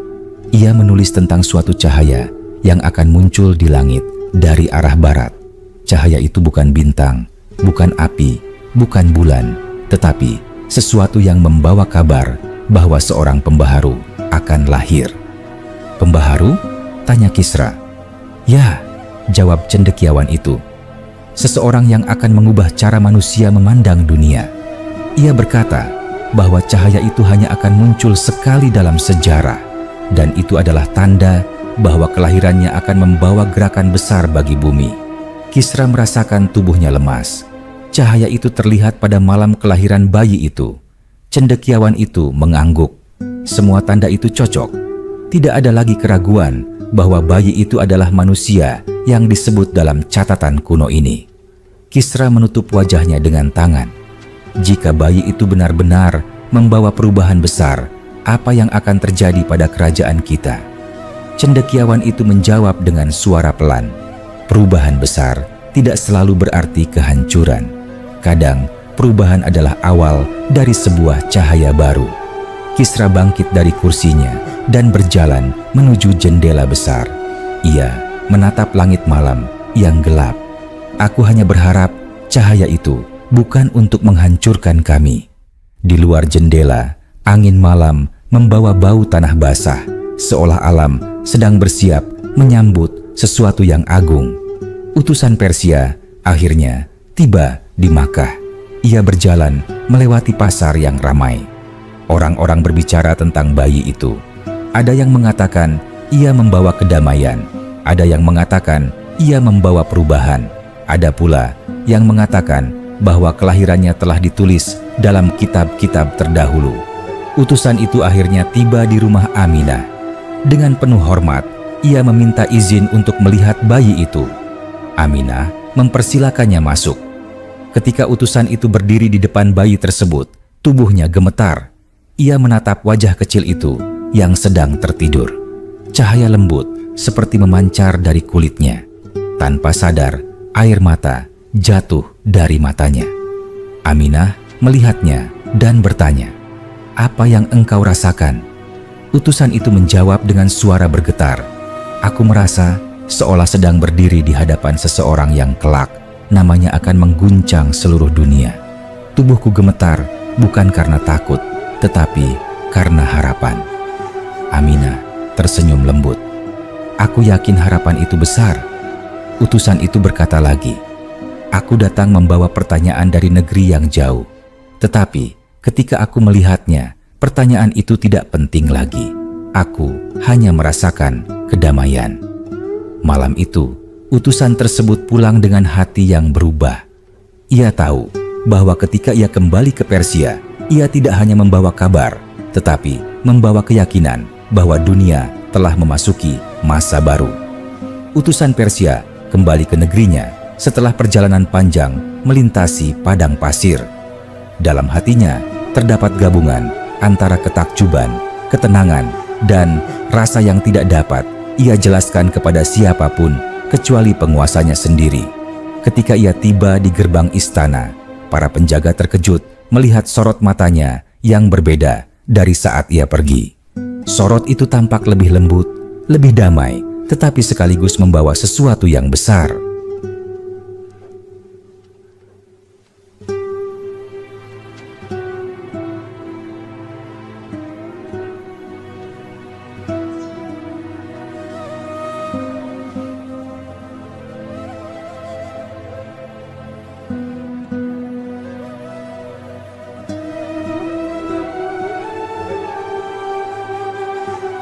Ia menulis tentang suatu cahaya yang akan muncul di langit dari arah barat. Cahaya itu bukan bintang, bukan api, bukan bulan, tetapi sesuatu yang membawa kabar bahwa seorang pembaharu akan lahir." "Pembaharu?" tanya Kisra. "Ya," jawab cendekiawan itu. "Seseorang yang akan mengubah cara manusia memandang dunia. Ia berkata bahwa cahaya itu hanya akan muncul sekali dalam sejarah, dan itu adalah tanda bahwa kelahirannya akan membawa gerakan besar bagi bumi." Kisra merasakan tubuhnya lemas. Cahaya itu terlihat pada malam kelahiran bayi itu. Cendekiawan itu mengangguk. Semua tanda itu cocok. Tidak ada lagi keraguan bahwa bayi itu adalah manusia yang disebut dalam catatan kuno ini. Kisra menutup wajahnya dengan tangan. Jika bayi itu benar-benar membawa perubahan besar, apa yang akan terjadi pada kerajaan kita? Cendekiawan itu menjawab dengan suara pelan, "Perubahan besar tidak selalu berarti kehancuran. Kadang perubahan adalah awal dari sebuah cahaya baru." Kisra bangkit dari kursinya dan berjalan menuju jendela besar. Ia menatap langit malam yang gelap. "Aku hanya berharap cahaya itu bukan untuk menghancurkan kami." Di luar jendela, angin malam membawa bau tanah basah, seolah alam sedang bersiap menyambut sesuatu yang agung. Utusan Persia akhirnya tiba di Makkah. Ia berjalan melewati pasar yang ramai. Orang-orang berbicara tentang bayi itu. Ada yang mengatakan ia membawa kedamaian. Ada yang mengatakan ia membawa perubahan. Ada pula yang mengatakan bahwa kelahirannya telah ditulis dalam kitab-kitab terdahulu. Utusan itu akhirnya tiba di rumah Aminah. Dengan penuh hormat, ia meminta izin untuk melihat bayi itu. Aminah mempersilakannya masuk. Ketika utusan itu berdiri di depan bayi tersebut, tubuhnya gemetar. Ia menatap wajah kecil itu yang sedang tertidur. Cahaya lembut seperti memancar dari kulitnya. Tanpa sadar, air mata jatuh dari matanya. Aminah melihatnya dan bertanya, "Apa yang engkau rasakan?" Utusan itu menjawab dengan suara bergetar, "Aku merasa seolah sedang berdiri di hadapan seseorang yang kelak namanya akan mengguncang seluruh dunia. Tubuhku gemetar bukan karena takut, tetapi karena harapan." Aminah tersenyum lembut. Aku yakin harapan itu besar. Utusan itu berkata lagi, aku datang membawa pertanyaan dari negeri yang jauh. Tetapi ketika aku melihatnya, pertanyaan itu tidak penting lagi. Aku hanya merasakan kedamaian. Malam itu, utusan tersebut pulang dengan hati yang berubah. Ia tahu bahwa ketika ia kembali ke Persia, ia tidak hanya membawa kabar, tetapi membawa keyakinan bahwa dunia telah memasuki masa baru. Utusan Persia kembali ke negerinya setelah perjalanan panjang melintasi padang pasir. Dalam hatinya terdapat gabungan antara ketakjuban, ketenangan, dan rasa yang tidak dapat ia jelaskan kepada siapapun kecuali penguasanya sendiri. Ketika ia tiba di gerbang istana, para penjaga terkejut melihat sorot matanya yang berbeda dari saat ia pergi. Sorot itu tampak lebih lembut, lebih damai, tetapi sekaligus membawa sesuatu yang besar.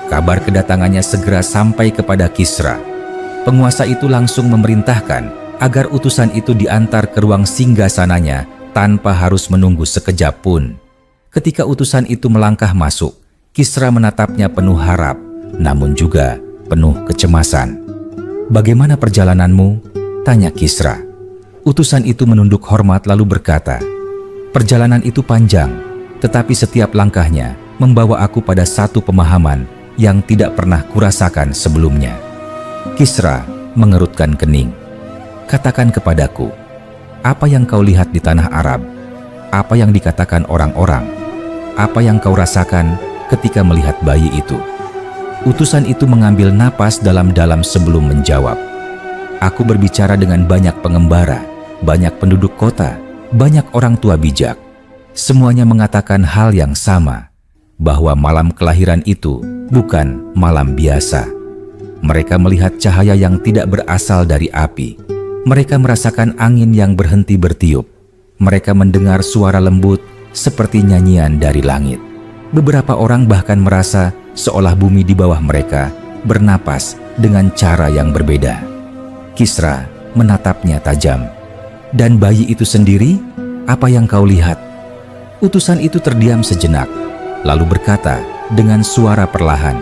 Kabar kedatangannya segera sampai kepada Kisra. Penguasa itu langsung memerintahkan agar utusan itu diantar ke ruang singgasananya tanpa harus menunggu sekejap pun. Ketika utusan itu melangkah masuk, Kisra menatapnya penuh harap, namun juga penuh kecemasan. "Bagaimana perjalananmu?" tanya Kisra. Utusan itu menunduk hormat lalu berkata, "Perjalanan itu panjang, tetapi setiap langkahnya membawa aku pada satu pemahaman yang tidak pernah kurasakan sebelumnya." Kisra mengerutkan kening. "Katakan kepadaku, apa yang kau lihat di tanah Arab? Apa yang dikatakan orang-orang? Apa yang kau rasakan ketika melihat bayi itu?" Utusan itu mengambil napas dalam-dalam sebelum menjawab. "Aku berbicara dengan banyak pengembara, banyak penduduk kota, banyak orang tua bijak. Semuanya mengatakan hal yang sama, bahwa malam kelahiran itu bukan malam biasa. Mereka melihat cahaya yang tidak berasal dari api. Mereka merasakan angin yang berhenti bertiup. Mereka mendengar suara lembut seperti nyanyian dari langit. Beberapa orang bahkan merasa seolah bumi di bawah mereka bernapas dengan cara yang berbeda." Kisra menatapnya tajam. "Dan bayi itu sendiri, apa yang kau lihat?" Utusan itu terdiam sejenak, lalu berkata dengan suara perlahan,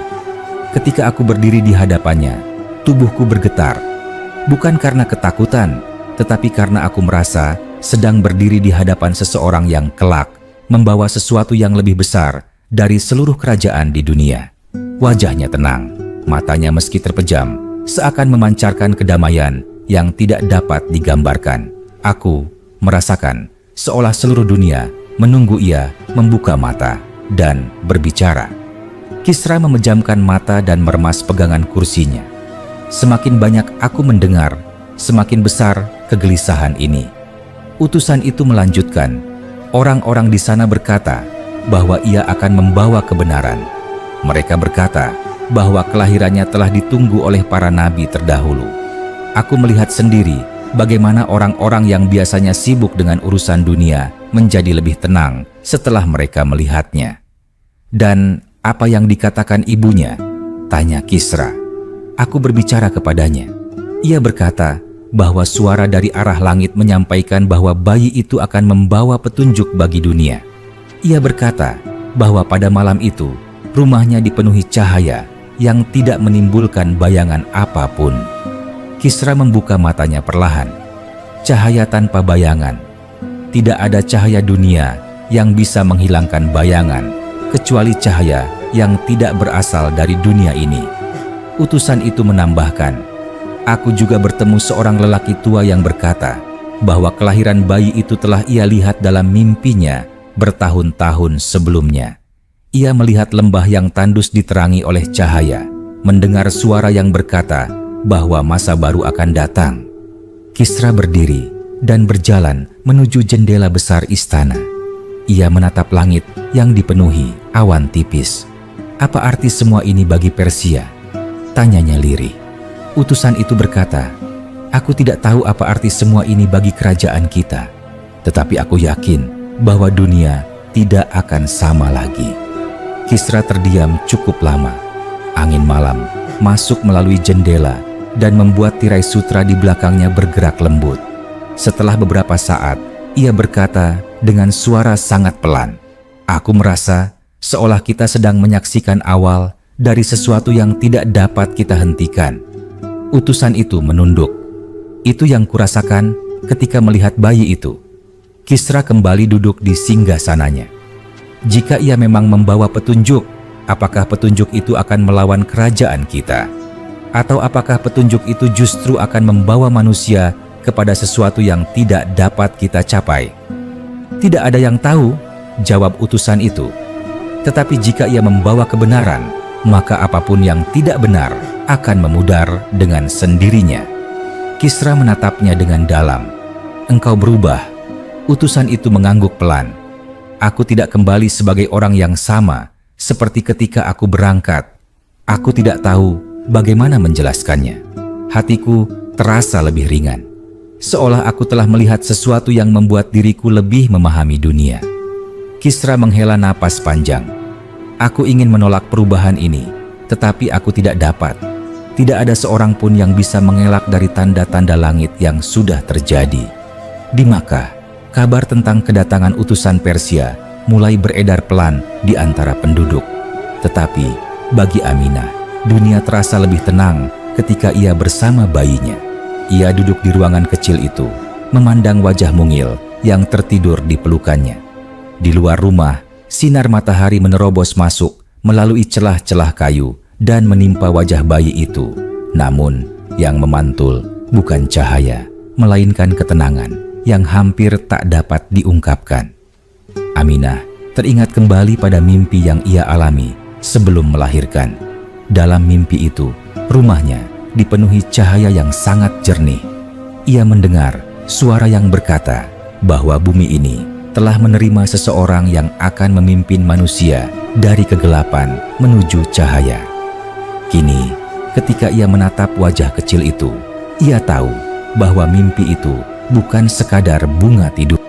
"Ketika aku berdiri di hadapannya, tubuhku bergetar. Bukan karena ketakutan, tetapi karena aku merasa sedang berdiri di hadapan seseorang yang kelak membawa sesuatu yang lebih besar dari seluruh kerajaan di dunia." Wajahnya tenang, matanya meski terpejam, seakan memancarkan kedamaian yang tidak dapat digambarkan. Aku merasakan seolah seluruh dunia menunggu ia membuka mata dan berbicara. Kisra memejamkan mata dan meremas pegangan kursinya. "Semakin banyak aku mendengar, semakin besar kegelisahan ini." Utusan itu melanjutkan, "Orang-orang di sana berkata bahwa ia akan membawa kebenaran. Mereka berkata bahwa kelahirannya telah ditunggu oleh para nabi terdahulu. Aku melihat sendiri bagaimana orang-orang yang biasanya sibuk dengan urusan dunia menjadi lebih tenang setelah mereka melihatnya." "Dan apa yang dikatakan ibunya?" tanya Kisra. "Aku berbicara kepadanya. Ia berkata bahwa suara dari arah langit menyampaikan bahwa bayi itu akan membawa petunjuk bagi dunia. Ia berkata bahwa pada malam itu rumahnya dipenuhi cahaya yang tidak menimbulkan bayangan apapun." Kisra membuka matanya perlahan. Cahaya tanpa bayangan. Tidak ada cahaya dunia yang bisa menghilangkan bayangan, kecuali cahaya yang tidak berasal dari dunia ini. Utusan itu menambahkan, "Aku juga bertemu seorang lelaki tua yang berkata bahwa kelahiran bayi itu telah ia lihat dalam mimpinya bertahun-tahun sebelumnya. Ia melihat lembah yang tandus diterangi oleh cahaya, mendengar suara yang berkata bahwa masa baru akan datang." Kisra berdiri dan berjalan menuju jendela besar istana. Ia menatap langit yang dipenuhi awan tipis. "Apa arti semua ini bagi Persia?" tanyanya lirih. Utusan itu berkata, "Aku tidak tahu apa arti semua ini bagi kerajaan kita, tetapi aku yakin bahwa dunia tidak akan sama lagi." Kisra terdiam cukup lama. Angin malam masuk melalui jendela dan membuat tirai sutra di belakangnya bergerak lembut. Setelah beberapa saat, ia berkata dengan suara sangat pelan, "Aku merasa seolah kita sedang menyaksikan awal dari sesuatu yang tidak dapat kita hentikan." Utusan itu menunduk. Itu yang kurasakan ketika melihat bayi itu. Kisra kembali duduk di singgasananya. Jika ia memang membawa petunjuk, apakah petunjuk itu akan melawan kerajaan kita? Atau apakah petunjuk itu justru akan membawa manusia kepada sesuatu yang tidak dapat kita capai? "Tidak ada yang tahu," jawab utusan itu. "Tetapi jika ia membawa kebenaran, maka apapun yang tidak benar akan memudar dengan sendirinya." Kisra menatapnya dengan dalam. "Engkau berubah." Utusan itu mengangguk pelan. "Aku tidak kembali sebagai orang yang sama seperti ketika aku berangkat. Aku tidak tahu bagaimana menjelaskannya. Hatiku terasa lebih ringan, seolah aku telah melihat sesuatu yang membuat diriku lebih memahami dunia." Kisra menghela napas panjang. "Aku ingin menolak perubahan ini, tetapi aku tidak dapat. Tidak ada seorang pun yang bisa mengelak dari tanda-tanda langit yang sudah terjadi." Di Makkah, kabar tentang kedatangan utusan Persia mulai beredar pelan di antara penduduk. Tetapi bagi Aminah, dunia terasa lebih tenang ketika ia bersama bayinya. Ia duduk di ruangan kecil itu, memandang wajah mungil yang tertidur di pelukannya. Di luar rumah, sinar matahari menerobos masuk melalui celah-celah kayu dan menimpa wajah bayi itu. Namun, yang memantul bukan cahaya, melainkan ketenangan yang hampir tak dapat diungkapkan. Aminah teringat kembali pada mimpi yang ia alami sebelum melahirkan. Dalam mimpi itu, rumahnya dipenuhi cahaya yang sangat jernih. Ia mendengar suara yang berkata bahwa bumi ini telah menerima seseorang yang akan memimpin manusia dari kegelapan menuju cahaya. Kini, ketika ia menatap wajah kecil itu, ia tahu bahwa mimpi itu bukan sekadar bunga tidur.